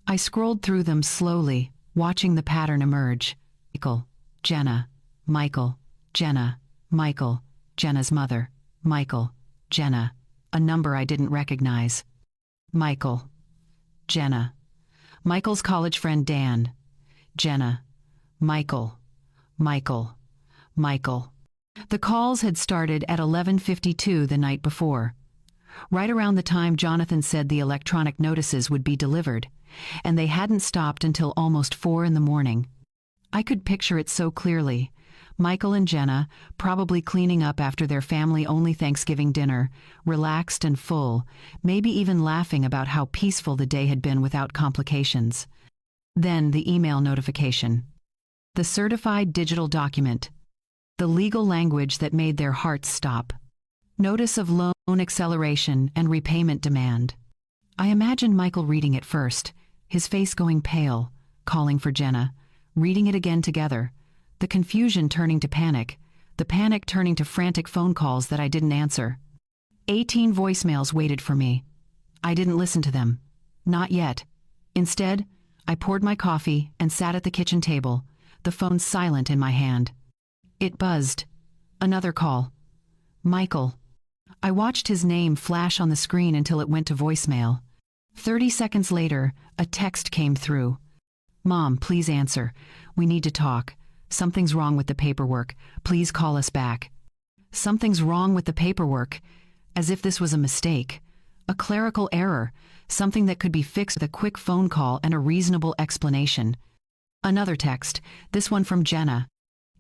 I scrolled through them slowly, watching the pattern emerge. Michael, Jenna, Michael, Jenna, Michael, Jenna's mother, Michael, Jenna, a number I didn't recognize. Michael, Jenna, Michael's college friend Dan, Jenna, Michael, Michael, Michael. The calls had started at 11:52 the night before, right around the time Jonathan said the electronic notices would be delivered, and they hadn't stopped until almost 4 in the morning. I could picture it so clearly. Michael and Jenna, probably cleaning up after their family-only Thanksgiving dinner, relaxed and full, maybe even laughing about how peaceful the day had been without complications. Then the email notification. The certified digital document. The legal language that made their hearts stop. Notice of loan acceleration and repayment demand. I imagined Michael reading it first, his face going pale, calling for Jenna, reading it again together, the confusion turning to panic, the panic turning to frantic phone calls that I didn't answer. 18 voicemails waited for me. I didn't listen to them. Not yet. Instead, I poured my coffee and sat at the kitchen table, the phone silent in my hand. It buzzed. Another call. Michael. I watched his name flash on the screen until it went to voicemail. 30 seconds later, a text came through. Mom, please answer. We need to talk. Something's wrong with the paperwork. Please call us back. Something's wrong with the paperwork. As if this was a mistake. A clerical error. Something that could be fixed with a quick phone call and a reasonable explanation. Another text, this one from Jenna.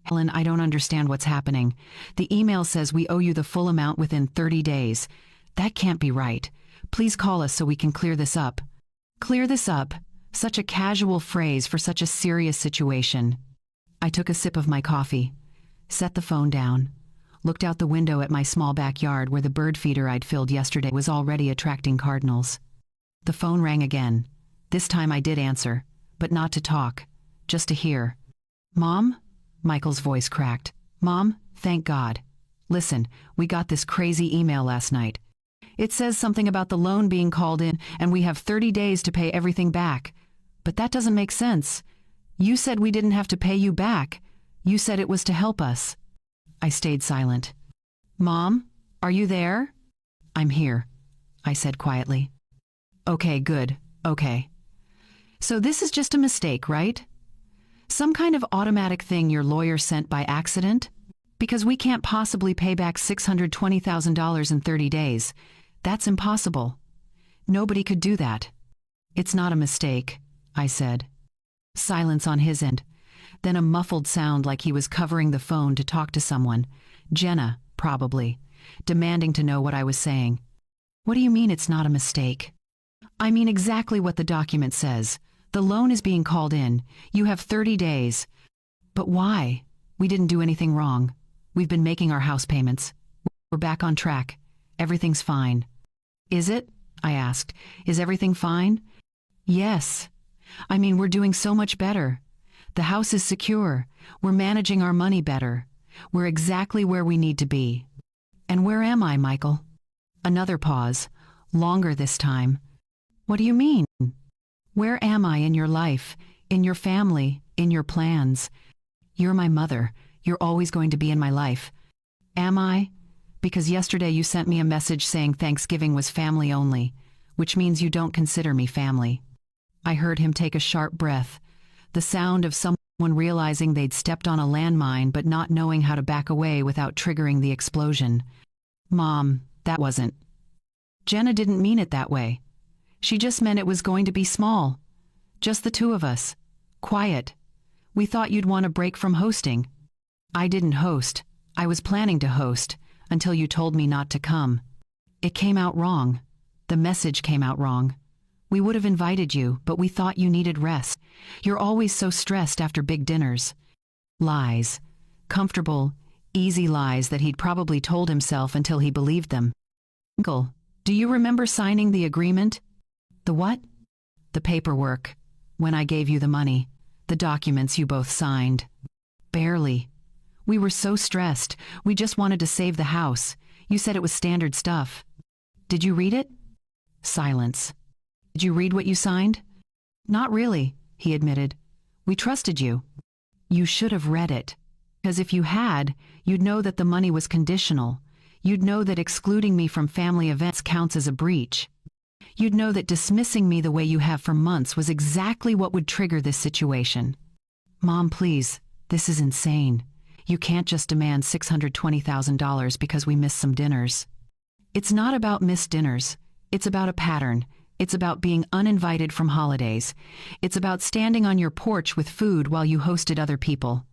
Helen, I don't understand what's happening. The email says we owe you the full amount within 30 days. That can't be right. Please call us so we can clear this up. Clear this up. Such a casual phrase for such a serious situation. I took a sip of my coffee, set the phone down, looked out the window at my small backyard where the bird feeder I'd filled yesterday was already attracting cardinals. The phone rang again. This time I did answer, but not to talk, just to hear. Mom? Michael's voice cracked. Mom, thank God. Listen, we got this crazy email last night. It says something about the loan being called in and we have 30 days to pay everything back. But that doesn't make sense. You said we didn't have to pay you back. You said it was to help us. I stayed silent. Mom, are you there? I'm here, I said quietly. Okay, good, okay. So this is just a mistake, right? Some kind of automatic thing your lawyer sent by accident? Because we can't possibly pay back $620,000 in 30 days. That's impossible. Nobody could do that. It's not a mistake, I said. Silence on his end. Then a muffled sound like he was covering the phone to talk to someone. Jenna, probably, demanding to know what I was saying. What do you mean it's not a mistake? I mean exactly what the document says. The loan is being called in. You have 30 days. But why? We didn't do anything wrong. We've been making our house payments. We're back on track. Everything's fine. Is it? I asked. Is everything fine? Yes. I mean, we're doing so much better. The house is secure. We're managing our money better. We're exactly where we need to be. And where am I, Michael? Another pause. Longer this time. What do you mean? Where am I in your life, in your family, in your plans? You're my mother. You're always going to be in my life. Am I? Because yesterday you sent me a message saying Thanksgiving was family only, which means you don't consider me family. I heard him take a sharp breath, the sound of someone realizing they'd stepped on a landmine but not knowing how to back away without triggering the explosion. Mom, that wasn't. Jenna didn't mean it that way. She just meant it was going to be small. Just the two of us. Quiet. We thought you'd want a break from hosting. I didn't host. I was planning to host, until you told me not to come. It came out wrong. The message came out wrong. We would have invited you, but we thought you needed rest. You're always so stressed after big dinners. Lies. Comfortable, easy lies that he'd probably told himself until he believed them. Uncle, do you remember signing the agreement? The what? The paperwork. When I gave you the money. The documents you both signed. Barely. We were so stressed. We just wanted to save the house. You said it was standard stuff. Did you read it? Silence. Did you read what you signed? Not really, he admitted. We trusted you. You should have read it. Because if you had, you'd know that the money was conditional. You'd know that excluding me from family events counts as a breach. You'd know that dismissing me the way you have for months was exactly what would trigger this situation. Mom, please, this is insane. You can't just demand $620,000 because we missed some dinners. It's not about missed dinners. It's about a pattern. It's about being uninvited from holidays. It's about standing on your porch with food while you hosted other people.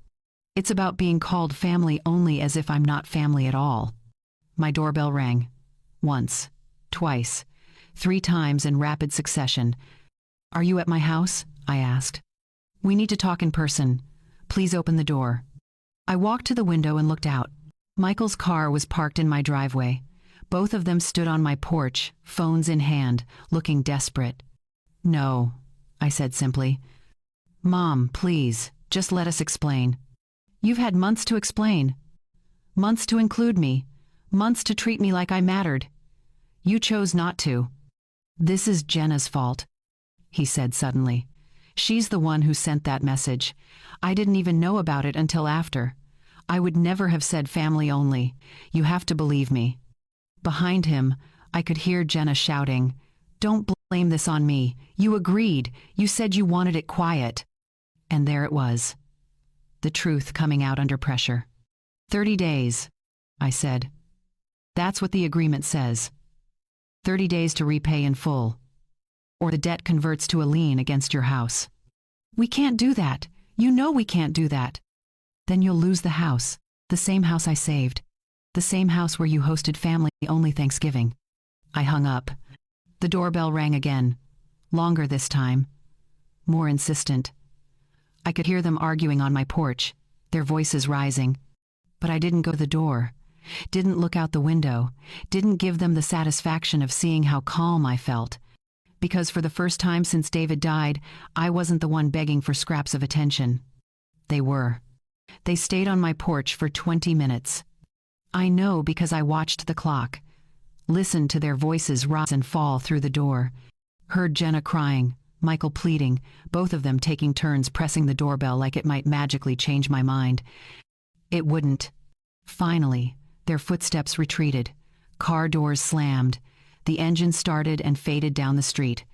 It's about being called family only as if I'm not family at all. My doorbell rang. Once. Twice. 3 times in rapid succession. Are you at my house? I asked. We need to talk in person. Please open the door. I walked to the window and looked out. Michael's car was parked in my driveway. Both of them stood on my porch, phones in hand, looking desperate. No, I said simply. Mom, please, just let us explain. You've had months to explain. Months to include me. Months to treat me like I mattered. You chose not to. This is Jenna's fault, he said suddenly. She's the one who sent that message. I didn't even know about it until after. I would never have said family only. You have to believe me. Behind him, I could hear Jenna shouting, Don't blame this on me. You agreed. You said you wanted it quiet. And there it was. The truth coming out under pressure. 30 days, I said. That's what the agreement says. 30 days to repay in full. Or the debt converts to a lien against your house. We can't do that. You know we can't do that. Then you'll lose the house, the same house I saved. The same house where you hosted family-only Thanksgiving. I hung up. The doorbell rang again. Longer this time. More insistent. I could hear them arguing on my porch, their voices rising. But I didn't go to the door. Didn't look out the window. Didn't give them the satisfaction of seeing how calm I felt. Because for the first time since David died, I wasn't the one begging for scraps of attention. They were. They stayed on my porch for 20 minutes. I know because I watched the clock, listened to their voices rise and fall through the door, heard Jenna crying, Michael pleading, both of them taking turns pressing the doorbell like it might magically change my mind. It wouldn't. Finally, their footsteps retreated. Car doors slammed. The engine started and faded down the street.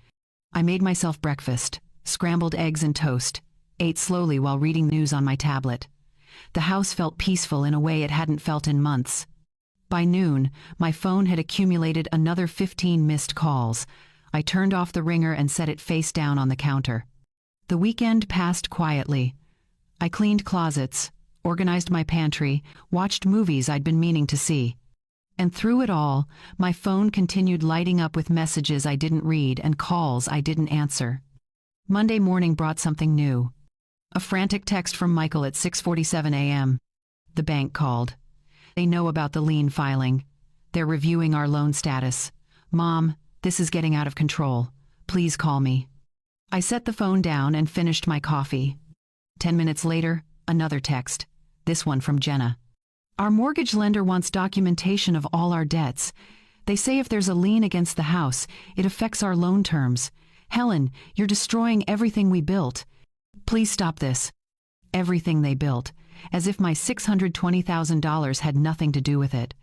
I made myself breakfast, scrambled eggs and toast, ate slowly while reading news on my tablet. The house felt peaceful in a way it hadn't felt in months. By noon, my phone had accumulated another 15 missed calls. I turned off the ringer and set it face down on the counter. The weekend passed quietly. I cleaned closets, organized my pantry, watched movies I'd been meaning to see. And through it all, my phone continued lighting up with messages I didn't read and calls I didn't answer. Monday morning brought something new. A frantic text from Michael at 6:47 a.m. The bank called. They know about the lien filing. They're reviewing our loan status. Mom, this is getting out of control. Please call me. I set the phone down and finished my coffee. 10 minutes later, another text. This one from Jenna. Our mortgage lender wants documentation of all our debts. They say if there's a lien against the house, it affects our loan terms. Helen, you're destroying everything we built. Please stop this. Everything they built, as if my $620,000 had nothing to do with it.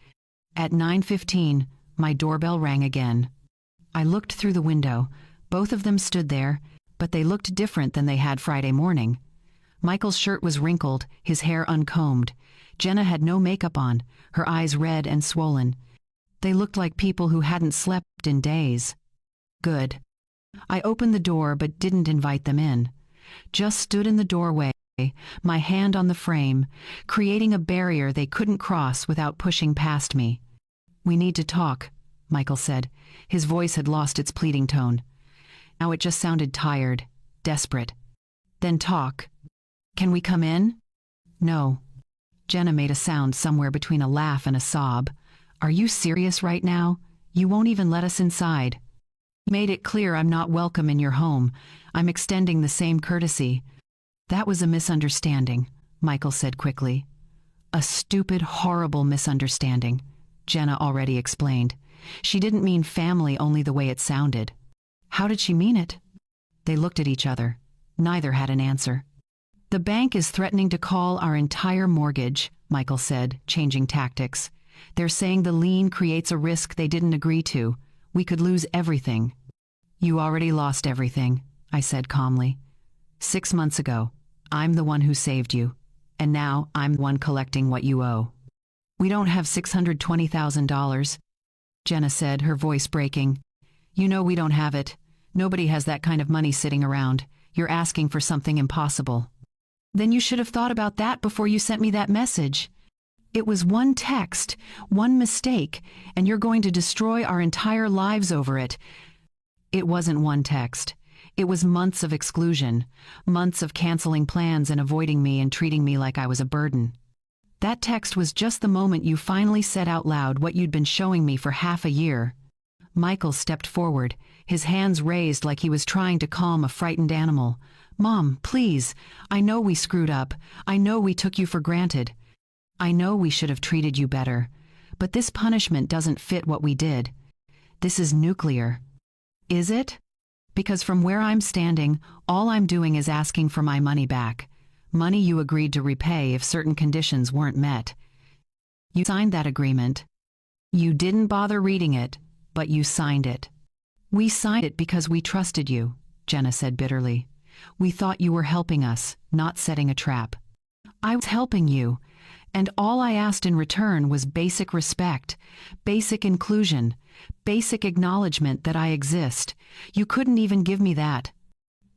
At 9:15, my doorbell rang again. I looked through the window. Both of them stood there, but they looked different than they had Friday morning. Michael's shirt was wrinkled, his hair uncombed. Jenna had no makeup on, her eyes red and swollen. They looked like people who hadn't slept in days. Good. I opened the door but didn't invite them in. Just stood in the doorway, my hand on the frame, creating a barrier they couldn't cross without pushing past me. We need to talk, Michael said. His voice had lost its pleading tone. Now it just sounded tired, desperate. Then talk. Can we come in? No. Jenna made a sound somewhere between a laugh and a sob. Are you serious right now? You won't even let us inside. You made it clear I'm not welcome in your home. I'm extending the same courtesy. That was a misunderstanding, Michael said quickly. A stupid, horrible misunderstanding, Jenna already explained. She didn't mean family only the way it sounded. How did she mean it? They looked at each other. Neither had an answer. The bank is threatening to call our entire mortgage, Michael said, changing tactics. They're saying the lien creates a risk they didn't agree to. We could lose everything. You already lost everything, I said calmly. 6 months ago, I'm the one who saved you, and now I'm the one collecting what you owe. We don't have $620,000, Jenna said, her voice breaking. You know we don't have it. Nobody has that kind of money sitting around. You're asking for something impossible. Then you should have thought about that before you sent me that message. It was one text, one mistake, and you're going to destroy our entire lives over it. It wasn't one text. It was months of exclusion, months of canceling plans and avoiding me and treating me like I was a burden. That text was just the moment you finally said out loud what you'd been showing me for half a year. Michael stepped forward, his hands raised like he was trying to calm a frightened animal. Mom, please, I know we screwed up. I know we took you for granted. I know we should have treated you better. But this punishment doesn't fit what we did. This is nuclear. Is it? Because from where I'm standing, all I'm doing is asking for my money back. Money you agreed to repay if certain conditions weren't met. You signed that agreement. You didn't bother reading it, but you signed it. We signed it because we trusted you, Jenna said bitterly. We thought you were helping us, not setting a trap. I was helping you, and all I asked in return was basic respect, basic inclusion, basic acknowledgement that I exist. You couldn't even give me that.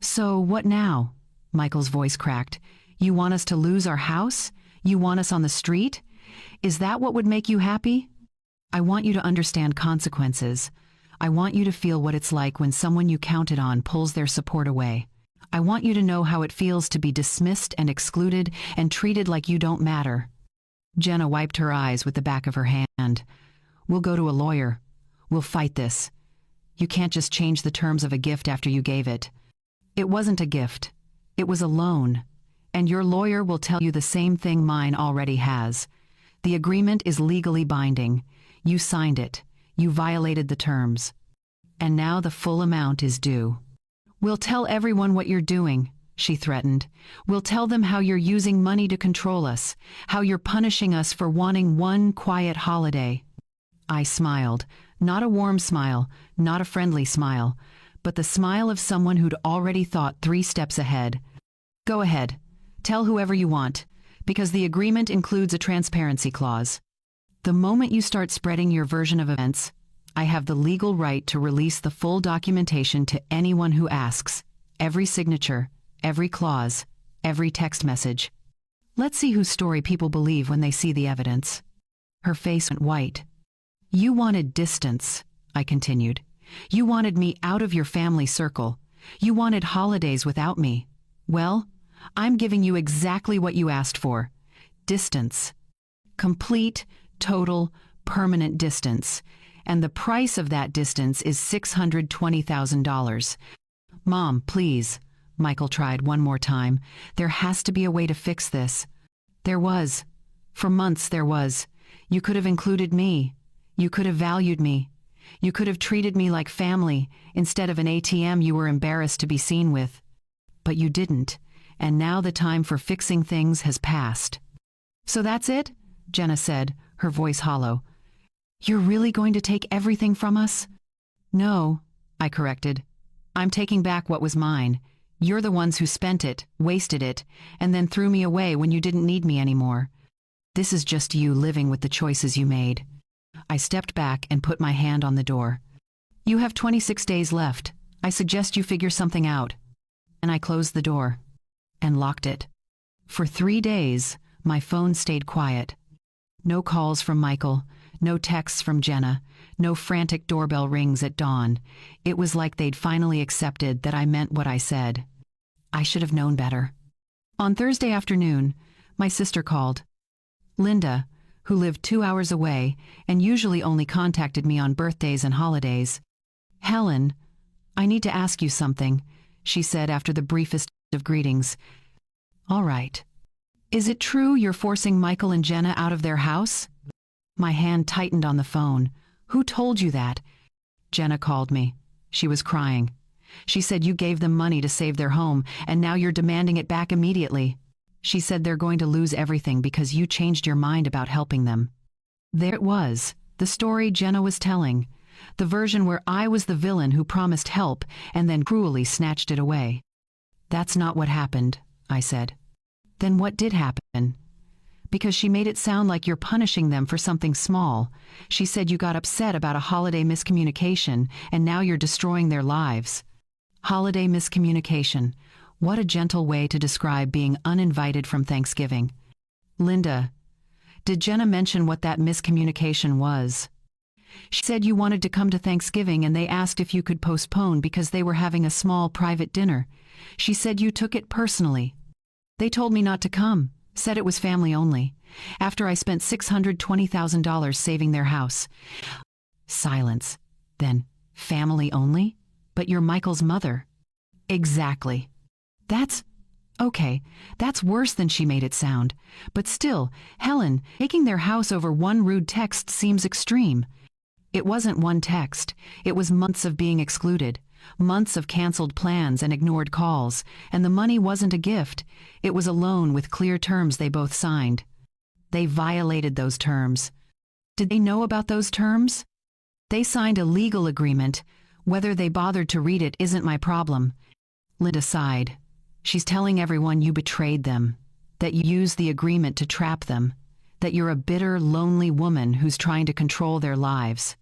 So what now? Michael's voice cracked. You want us to lose our house? You want us on the street? Is that what would make you happy? I want you to understand consequences. I want you to feel what it's like when someone you counted on pulls their support away. I want you to know how it feels to be dismissed and excluded and treated like you don't matter. Jenna wiped her eyes with the back of her hand. We'll go to a lawyer. We'll fight this. You can't just change the terms of a gift after you gave it. It wasn't a gift. It was a loan. And your lawyer will tell you the same thing mine already has. The agreement is legally binding. You signed it. You violated the terms. And now the full amount is due. "We'll tell everyone what you're doing," she threatened. "We'll tell them how you're using money to control us, how you're punishing us for wanting one quiet holiday." I smiled, not a warm smile, not a friendly smile, but the smile of someone who'd already thought 3 steps ahead. "Go ahead. Tell whoever you want, because the agreement includes a transparency clause. The moment you start spreading your version of events, I have the legal right to release the full documentation to anyone who asks, every signature, every clause, every text message. Let's see whose story people believe when they see the evidence." Her face went white. "You wanted distance," I continued. "You wanted me out of your family circle. You wanted holidays without me. Well, I'm giving you exactly what you asked for. Distance. Complete, total, permanent distance. And the price of that distance is $620,000. "Mom, please," Michael tried one more time. "There has to be a way to fix this." There was. For months there was. You could have included me. You could have valued me. You could have treated me like family instead of an ATM you were embarrassed to be seen with. But you didn't, and now the time for fixing things has passed. "So that's it?" Jenna said, her voice hollow. "You're really going to take everything from us?" "No," I corrected. "I'm taking back what was mine. You're the ones who spent it, wasted it, and then threw me away when you didn't need me anymore. This is just you living with the choices you made." I stepped back and put my hand on the door. "You have 26 days left. I suggest you figure something out." And I closed the door and locked it. For 3 days, my phone stayed quiet. No calls from Michael, no texts from Jenna, no frantic doorbell rings at dawn. It was like they'd finally accepted that I meant what I said. I should have known better. On Thursday afternoon, my sister called. Linda, who lived 2 hours away and usually only contacted me on birthdays and holidays. "Helen, I need to ask you something," she said after the briefest of greetings. "All right. Is it true you're forcing Michael and Jenna out of their house?" My hand tightened on the phone. "Who told you that?" "Jenna called me. She was crying. She said you gave them money to save their home, and now you're demanding it back immediately. She said they're going to lose everything because you changed your mind about helping them." There it was, the story Jenna was telling, the version where I was the villain who promised help and then cruelly snatched it away. "That's not what happened," I said. "Then what did happen?" "Because she made it sound like you're punishing them for something small. She said you got upset about a holiday miscommunication, and now you're destroying their lives." Holiday miscommunication. What a gentle way to describe being uninvited from Thanksgiving. "Linda, did Jenna mention what that miscommunication was?" "She said you wanted to come to Thanksgiving and they asked if you could postpone because they were having a small private dinner. She said you took it personally. They told me not to come, said it was family only, after I spent $620,000 saving their house." Silence. Then, "Family only? But you're Michael's mother." "Exactly." Okay, that's worse than she made it sound. But still, Helen, taking their house over one rude text seems extreme. It wasn't one text. It was months of being excluded, months of canceled plans and ignored calls, and the money wasn't a gift. It was a loan with clear terms they both signed. They violated those terms. Did they know about those terms? They signed a legal agreement. Whether they bothered to read it isn't my problem. Linda sighed. "She's telling everyone you betrayed them, that you used the agreement to trap them, that you're a bitter, lonely woman who's trying to control their lives."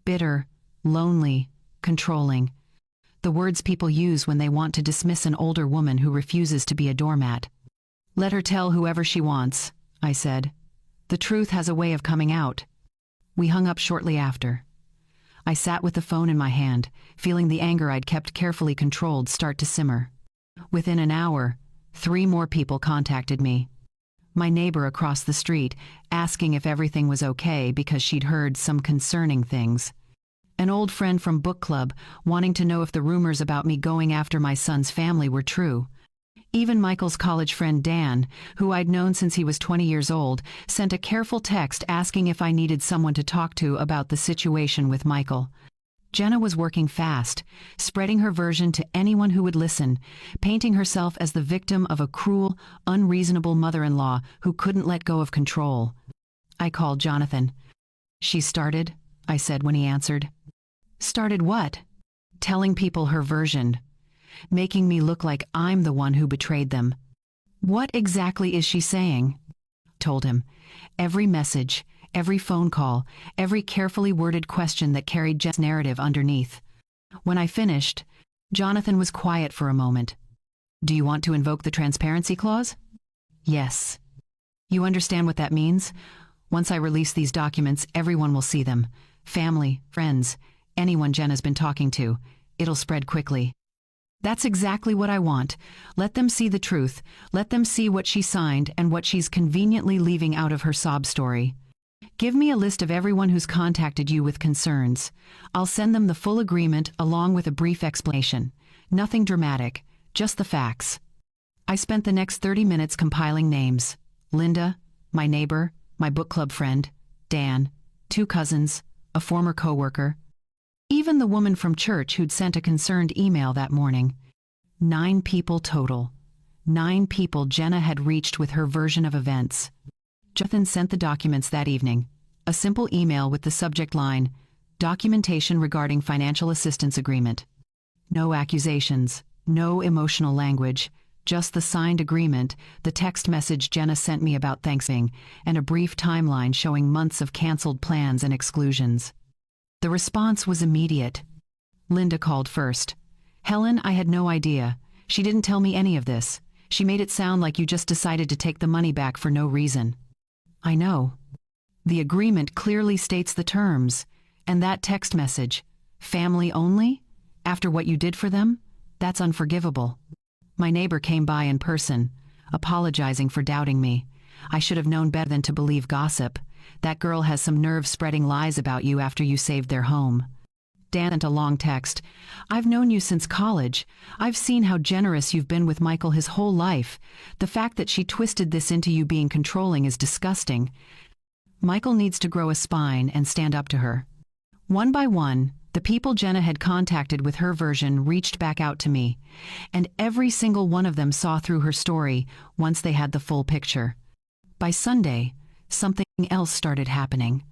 Bitter, lonely, controlling. The words people use when they want to dismiss an older woman who refuses to be a doormat. "Let her tell whoever she wants," I said. "The truth has a way of coming out." We hung up shortly after. I sat with the phone in my hand, feeling the anger I'd kept carefully controlled start to simmer. Within an hour, 3 more people contacted me. My neighbor across the street, asking if everything was okay because she'd heard some concerning things. An old friend from book club, wanting to know if the rumors about me going after my son's family were true. Even Michael's college friend Dan, who I'd known since he was 20 years old, sent a careful text asking if I needed someone to talk to about the situation with Michael. Jenna was working fast, spreading her version to anyone who would listen, painting herself as the victim of a cruel, unreasonable mother-in-law who couldn't let go of control. I called Jonathan. "She started," I said when he answered. "Started what?" "Telling people her version. Making me look like I'm the one who betrayed them." "What exactly is she saying?" Told him. Every message, every phone call, every carefully worded question that carried Jen's narrative underneath. When I finished, Jonathan was quiet for a moment. "Do you want to invoke the transparency clause?" "Yes." "You understand what that means? Once I release these documents, everyone will see them. Family, friends, anyone Jen has been talking to. It'll spread quickly." "That's exactly what I want. Let them see the truth. Let them see what she signed and what she's conveniently leaving out of her sob story. Give me a list of everyone who's contacted you with concerns. I'll send them the full agreement along with a brief explanation. Nothing dramatic, just the facts." I spent the next 30 minutes compiling names. Linda, my neighbor, my book club friend, Dan, 2 cousins, a former coworker, even the woman from church who'd sent a concerned email that morning. 9 people total. 9 people Jenna had reached with her version of events. Jonathan sent the documents that evening. A simple email with the subject line, "Documentation regarding financial assistance agreement." No accusations, no emotional language, just the signed agreement, the text message Jenna sent me about Thanksgiving, and a brief timeline showing months of canceled plans and exclusions. The response was immediate. Linda called first. "Helen, I had no idea. She didn't tell me any of this. She made it sound like you just decided to take the money back for no reason." "I know. The agreement clearly states the terms. And that text message, family only? After what you did for them? That's unforgivable." My neighbor came by in person, apologizing for doubting me. "I should have known better than to believe gossip. That girl has some nerve spreading lies about you after you saved their home." Dan sent a long text. "I've known you since college. I've seen how generous you've been with Michael his whole life. The fact that she twisted this into you being controlling is disgusting. Michael needs to grow a spine and stand up to her." One by one, the people Jenna had contacted with her version reached back out to me, and every single one of them saw through her story once they had the full picture. By Sunday, something else started happening.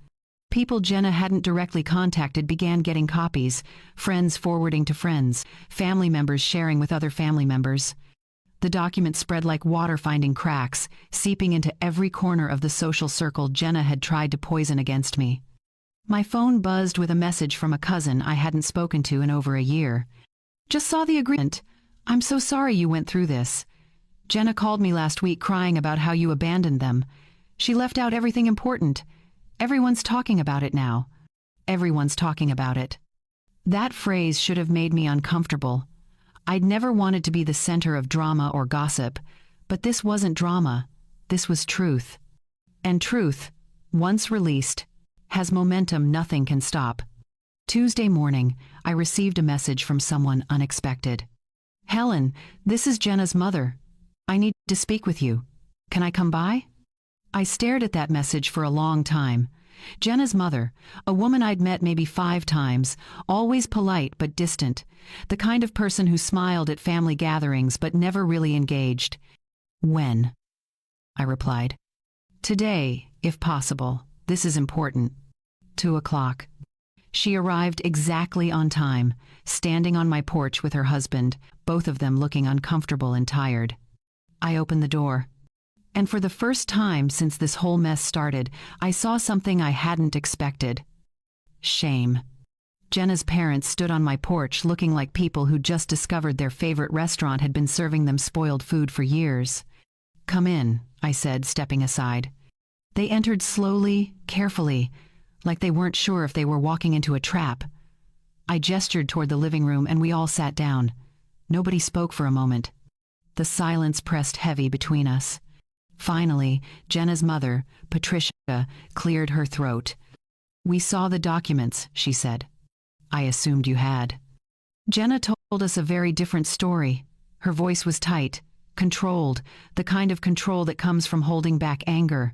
People Jenna hadn't directly contacted began getting copies, friends forwarding to friends, family members sharing with other family members. The document spread like water finding cracks, seeping into every corner of the social circle Jenna had tried to poison against me. My phone buzzed with a message from a cousin I hadn't spoken to in over a year. "Just saw the agreement. I'm so sorry you went through this. Jenna called me last week crying about how you abandoned them. She left out everything important. Everyone's talking about it now. Everyone's talking about it." That phrase should have made me uncomfortable. I'd never wanted to be the center of drama or gossip, but this wasn't drama. This was truth. And truth, once released, has momentum nothing can stop. Tuesday morning, I received a message from someone unexpected. "Helen, this is Jenna's mother. I need to speak with you. Can I come by?" I stared at that message for a long time. Jenna's mother, a woman I'd met maybe 5 times, always polite but distant, the kind of person who smiled at family gatherings but never really engaged. "When?" I replied. "Today, if possible. This is important." 2 o'clock. She arrived exactly on time, standing on my porch with her husband, both of them looking uncomfortable and tired. I opened the door. And for the first time since this whole mess started, I saw something I hadn't expected. Shame. Jenna's parents stood on my porch looking like people who just discovered their favorite restaurant had been serving them spoiled food for years. "Come in," I said, stepping aside. They entered slowly, carefully, like they weren't sure if they were walking into a trap. I gestured toward the living room and we all sat down. Nobody spoke for a moment. The silence pressed heavy between us. Finally, Jenna's mother, Patricia, cleared her throat. "We saw the documents," she said. "I assumed you had." Jenna told us a very different story. Her voice was tight, controlled, the kind of control that comes from holding back anger.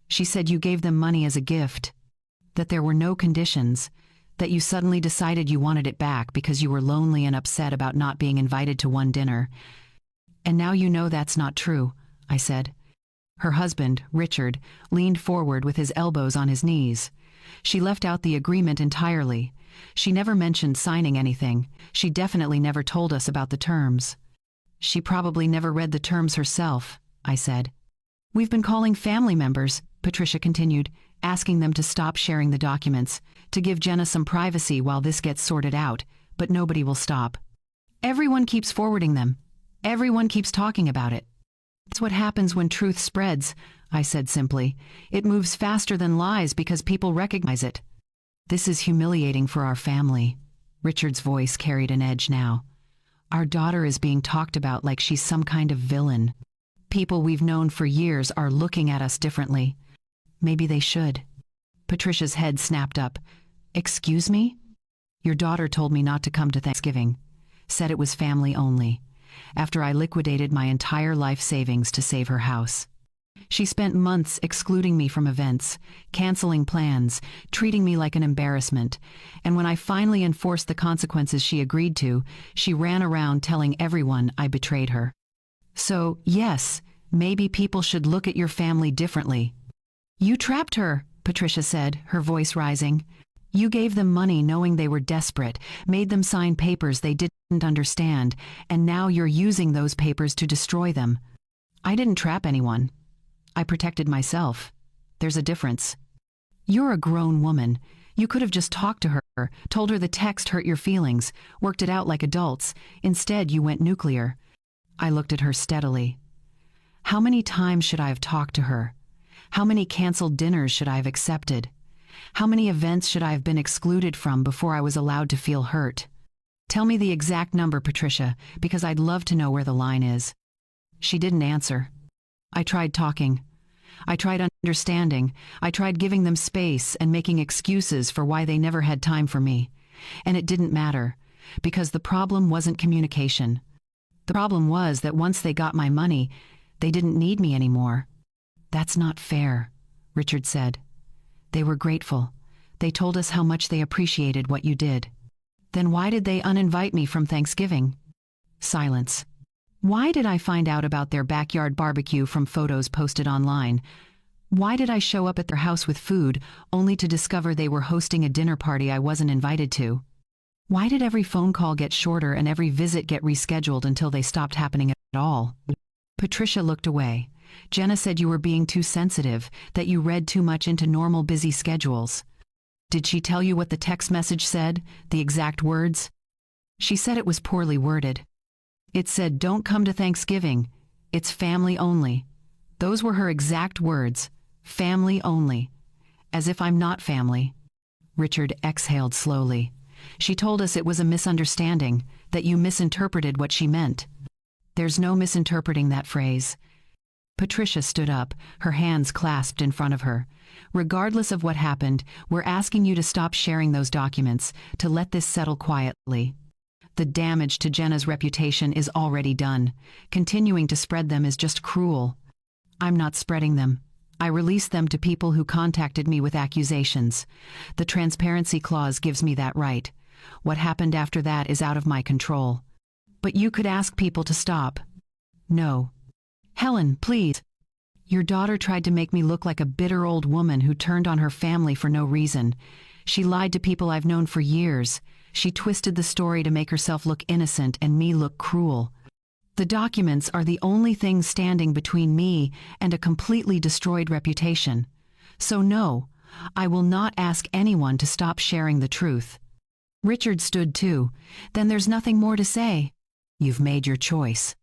She said you gave them money as a gift, that there were no conditions. That you suddenly decided you wanted it back because you were lonely and upset about not being invited to one dinner. And now you know that's not true, I said. Her husband, Richard, leaned forward with his elbows on his knees. She left out the agreement entirely. She never mentioned signing anything. She definitely never told us about the terms. She probably never read the terms herself, I said. We've been calling family members, Patricia continued, asking them to stop sharing the documents, to give Jenna some privacy while this gets sorted out, but nobody will stop. Everyone keeps forwarding them. Everyone keeps talking about it. It's what happens when truth spreads, I said simply. It moves faster than lies because people recognize it. This is humiliating for our family. Richard's voice carried an edge now. Our daughter is being talked about like she's some kind of villain. People we've known for years are looking at us differently. Maybe they should. Patricia's head snapped up. Excuse me? Your daughter told me not to come to Thanksgiving. Said it was family only. After I liquidated my entire life savings to save her house. She spent months excluding me from events, canceling plans, treating me like an embarrassment, and when I finally enforced the consequences she agreed to, she ran around telling everyone I betrayed her. So, yes, maybe people should look at your family differently. You trapped her, Patricia said, her voice rising. You gave them money knowing they were desperate, made them sign papers they didn't understand, and now you're using those papers to destroy them. I didn't trap anyone. I protected myself. There's a difference. You're a grown woman. You could have just talked to her, told her the text hurt your feelings, worked it out like adults. Instead, you went nuclear. I looked at her steadily. How many times should I have talked to her? How many canceled dinners should I have accepted? How many events should I have been excluded from before I was allowed to feel hurt? Tell me the exact number, Patricia, because I'd love to know where the line is. She didn't answer. I tried talking. I tried understanding. I tried giving them space and making excuses for why they never had time for me. And it didn't matter, because the problem wasn't communication. The problem was that once they got my money, they didn't need me anymore. That's not fair, Richard said. They were grateful. They told us how much they appreciated what you did. Then why did they uninvite me from Thanksgiving? Silence. Why did I find out about their backyard barbecue from photos posted online? Why did I show up at their house with food, only to discover they were hosting a dinner party I wasn't invited to? Why did every phone call get shorter and every visit get rescheduled until they stopped happening at all? Patricia looked away. Jenna said you were being too sensitive, that you read too much into normal busy schedules. Did she tell you what the text message said, the exact words? She said it was poorly worded. It said, "Don't come to Thanksgiving. It's family only." Those were her exact words. Family only. As if I'm not family. Richard exhaled slowly. She told us it was a misunderstanding, that you misinterpreted what she meant. There's no misinterpreting that phrase. Patricia stood up, her hands clasped in front of her. Regardless of what happened, we're asking you to stop sharing those documents, to let this settle quietly. The damage to Jenna's reputation is already done. Continuing to spread them is just cruel. I'm not spreading them. I released them to people who contacted me with accusations. The transparency clause gives me that right. What happened after that is out of my control. But you could ask people to stop. No. Helen, please. Your daughter tried to make me look like a bitter old woman who turned on her family for no reason. She lied to people I've known for years. She twisted the story to make herself look innocent and me look cruel. The documents are the only thing standing between me and a completely destroyed reputation. So no, I will not ask anyone to stop sharing the truth. Richard stood too. Then there's nothing more to say. You've made your choice.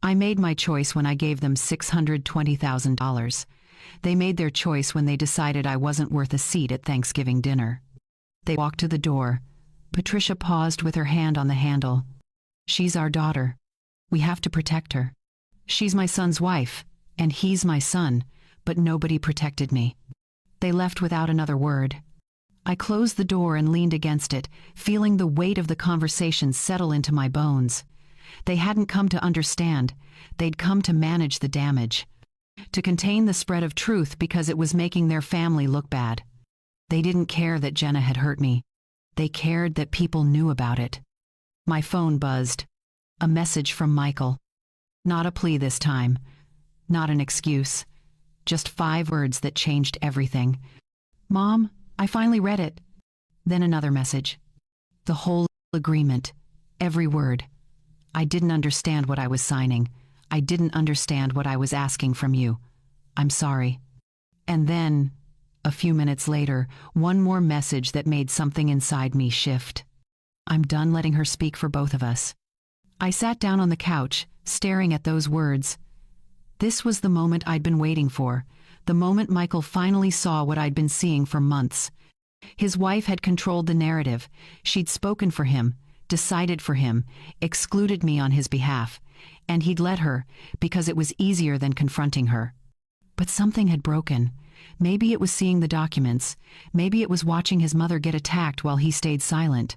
I made my choice when I gave them $620,000. They made their choice when they decided I wasn't worth a seat at Thanksgiving dinner. They walked to the door. Patricia paused with her hand on the handle. She's our daughter. We have to protect her. She's my son's wife, and he's my son, but nobody protected me. They left without another word. I closed the door and leaned against it, feeling the weight of the conversation settle into my bones. They hadn't come to understand. They'd come to manage the damage. To contain the spread of truth because it was making their family look bad. They didn't care that Jenna had hurt me. They cared that people knew about it. My phone buzzed. A message from Michael. Not a plea this time. Not an excuse. Just 5 words that changed everything. "Mom, I finally read it." Then another message. The whole agreement. Every word. I didn't understand what I was signing. I didn't understand what I was asking from you. I'm sorry. And then, a few minutes later, one more message that made something inside me shift. I'm done letting her speak for both of us. I sat down on the couch, staring at those words. This was the moment I'd been waiting for, the moment Michael finally saw what I'd been seeing for months. His wife had controlled the narrative. She'd spoken for him, decided for him, excluded me on his behalf, and he'd let her because it was easier than confronting her. But something had broken. Maybe it was seeing the documents. Maybe it was watching his mother get attacked while he stayed silent.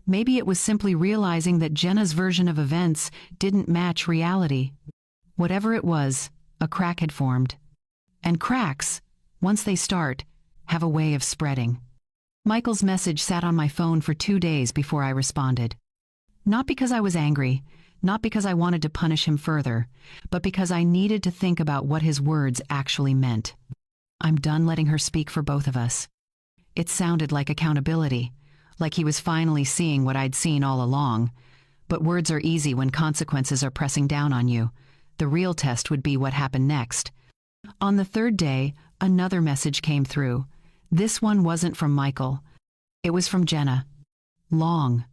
Maybe it was simply realizing that Jenna's version of events didn't match reality. Whatever it was, a crack had formed. And cracks, once they start, have a way of spreading. Michael's message sat on my phone for 2 days before I responded. Not because I was angry, not because I wanted to punish him further, but because I needed to think about what his words actually meant. I'm done letting her speak for both of us. It sounded like accountability, like he was finally seeing what I'd seen all along. But words are easy when consequences are pressing down on you. The real test would be what happened next. On the 3rd day, another message came through. This one wasn't from Michael. It was from Jenna. Long,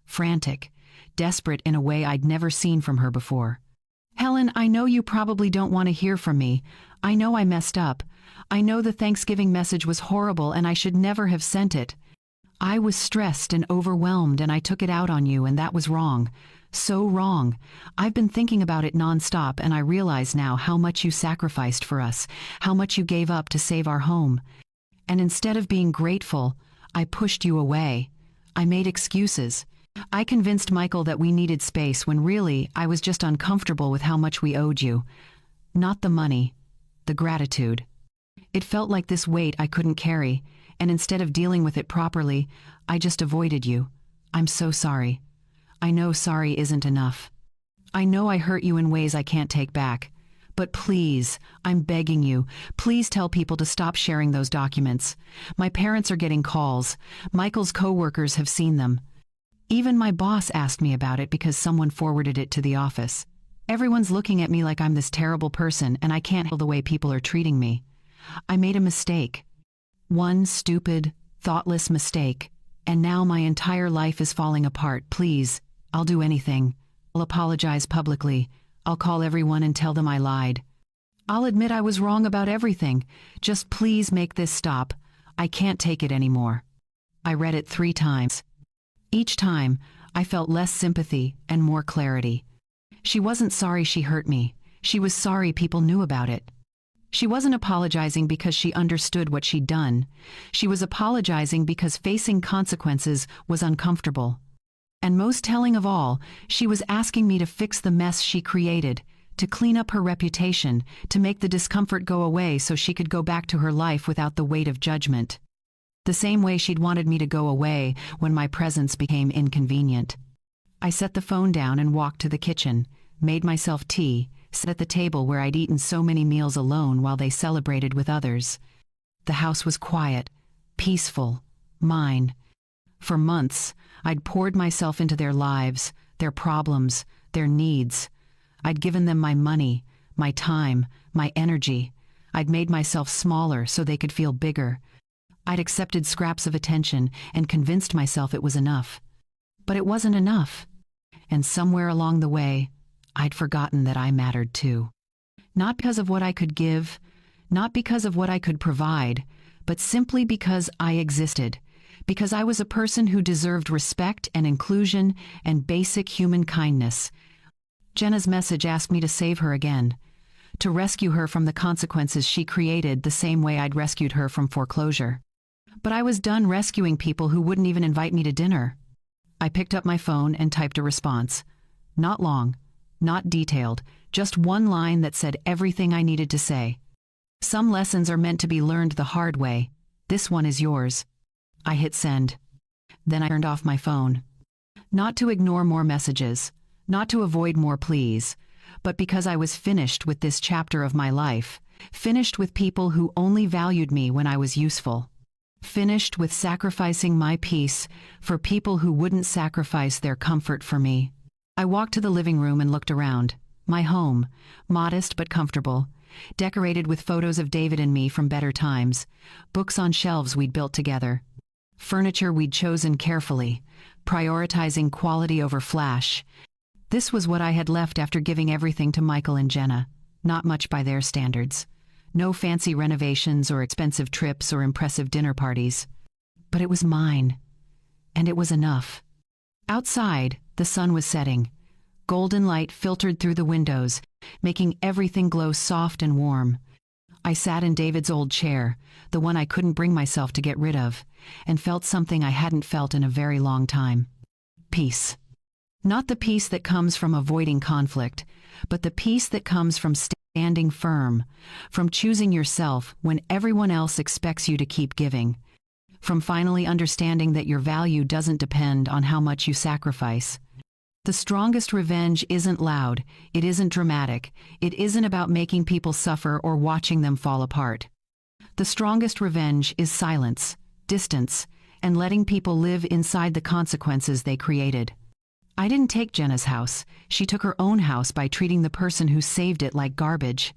frantic, desperate in a way I'd never seen from her before. "Helen, I know you probably don't want to hear from me. I know I messed up. I know the Thanksgiving message was horrible and I should never have sent it. I was stressed and overwhelmed and I took it out on you, and that was wrong. So wrong. I've been thinking about it nonstop, and I realize now how much you sacrificed for us, how much you gave up to save our home. And instead of being grateful, I pushed you away. I made excuses. I convinced Michael that we needed space when really I was just uncomfortable with how much we owed you. Not the money, the gratitude. It felt like this weight I couldn't carry, and instead of dealing with it properly, I just avoided you. I'm so sorry. I know sorry isn't enough. I know I hurt you in ways I can't take back. But please, I'm begging you, please tell people to stop sharing those documents. My parents are getting calls. Michael's coworkers have seen them. Even my boss asked me about it because someone forwarded it to the office. Everyone's looking at me like I'm this terrible person and I can't handle the way people are treating me. I made a mistake. One stupid, thoughtless mistake. And now my entire life is falling apart. Please, I'll do anything. I'll apologize publicly. I'll call everyone and tell them I lied. I'll admit I was wrong about everything. Just please make this stop. I can't take it anymore. I read it 3 times. Each time, I felt less sympathy and more clarity. She wasn't sorry she hurt me. She was sorry people knew about it. She wasn't apologizing because she understood what she'd done. She was apologizing because facing consequences was uncomfortable. And most telling of all, she was asking me to fix the mess she created, to clean up her reputation, to make the discomfort go away so she could go back to her life without the weight of judgment. The same way she'd wanted me to go away when my presence became inconvenient. I set the phone down and walked to the kitchen, made myself tea, sat at the table where I'd eaten so many meals alone while they celebrated with others. The house was quiet, peaceful, mine. For months, I'd poured myself into their lives, their problems, their needs. I'd given them my money, my time, my energy. I'd made myself smaller so they could feel bigger. I'd accepted scraps of attention and convinced myself it was enough. But it wasn't enough. And somewhere along the way, I'd forgotten that I mattered too. Not because of what I could give, not because of what I could provide, but simply because I existed, because I was a person who deserved respect and inclusion and basic human kindness. Jenna's message asked me to save her again, to rescue her from the consequences she created the same way I'd rescued her from foreclosure. But I was done rescuing people who wouldn't even invite me to dinner. I picked up my phone and typed a response. Not long, not detailed, just one line that said everything I needed to say. Some lessons are meant to be learned the hard way. This one is yours. I hit send. Then I turned off my phone. Not to ignore more messages, not to avoid more pleas, but because I was finished with this chapter of my life, finished with people who only valued me when I was useful, finished with sacrificing my peace for people who wouldn't sacrifice their comfort for me. I walked to the living room and looked around. My home, modest but comfortable, decorated with photos of David and me from better times, books on shelves we'd built together, furniture we'd chosen carefully, prioritizing quality over flash. This was what I had left after giving everything to Michael and Jenna, not much by their standards. No fancy renovations or expensive trips or impressive dinner parties. But it was mine, and it was enough. Outside, the sun was setting. Golden light filtered through the windows, making everything glow soft and warm. I sat in David's old chair, the one I couldn't bring myself to get rid of, and felt something I hadn't felt in a very long time. Peace. Not the peace that comes from avoiding conflict, but the peace that comes from standing firm, from choosing yourself when everyone else expects you to keep giving, from finally understanding that your value doesn't depend on how much you sacrifice. The strongest revenge isn't loud, it isn't dramatic, it isn't about making people suffer or watching them fall apart. The strongest revenge is silence, distance, and letting people live inside the consequences they created. I didn't take Jenna's house. She took her own house by treating the person who saved it like garbage.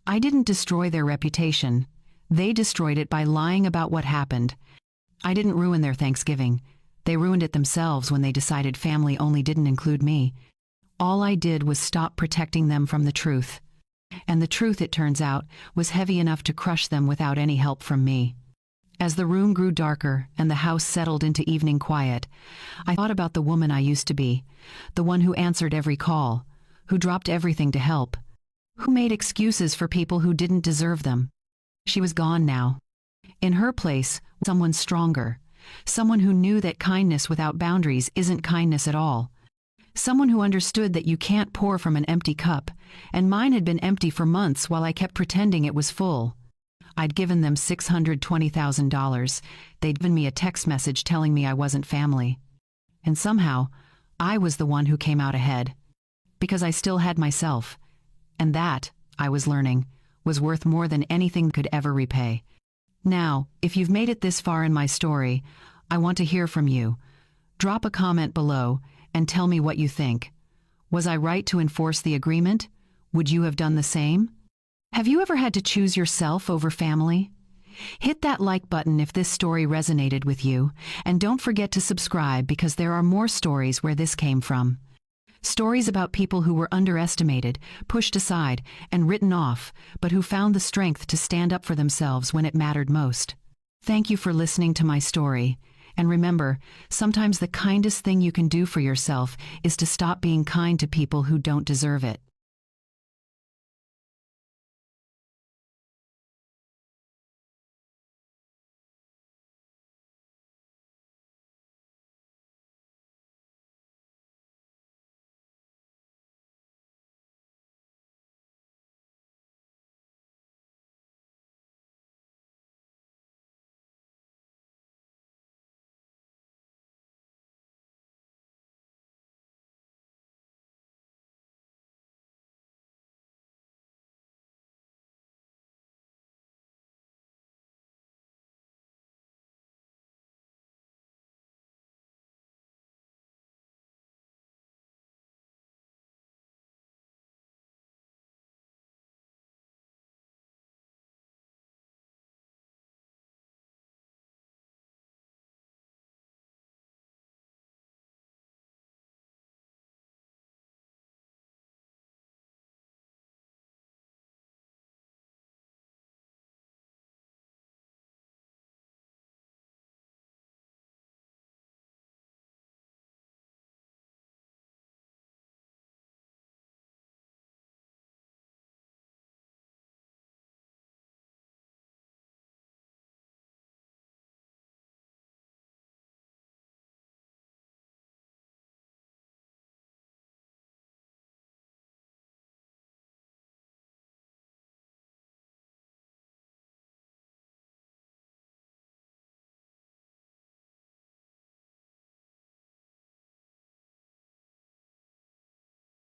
I didn't destroy their reputation. They destroyed it by lying about what happened. I didn't ruin their Thanksgiving. They ruined it themselves when they decided family only didn't include me. All I did was stop protecting them from the truth. And the truth, it turns out, was heavy enough to crush them without any help from me. As the room grew darker and the house settled into evening quiet, I thought about the woman I used to be, the one who answered every call, who dropped everything to help, who made excuses for people who didn't deserve them. She was gone now. In her place, someone stronger, someone who knew that kindness without boundaries isn't kindness at all. Someone who understood that you can't pour from an empty cup, and mine had been empty for months while I kept pretending it was full. I'd given them $620,000. They'd given me a text message telling me I wasn't family. And somehow, I was the one who came out ahead. Because I still had myself. And that, I was learning, was worth more than anything could ever repay. Now, if you've made it this far in my story, I want to hear from you. Drop a comment below and tell me what you think. Was I right to enforce the agreement? Would you have done the same? Have you ever had to choose yourself over family? Hit that like button if this story resonated with you, and don't forget to subscribe because there are more stories where this came from. Stories about people who were underestimated, pushed aside, and written off, but who found the strength to stand up for themselves when it mattered most. Thank you for listening to my story. And remember, sometimes the kindest thing you can do for yourself is to stop being kind to people who don't deserve it.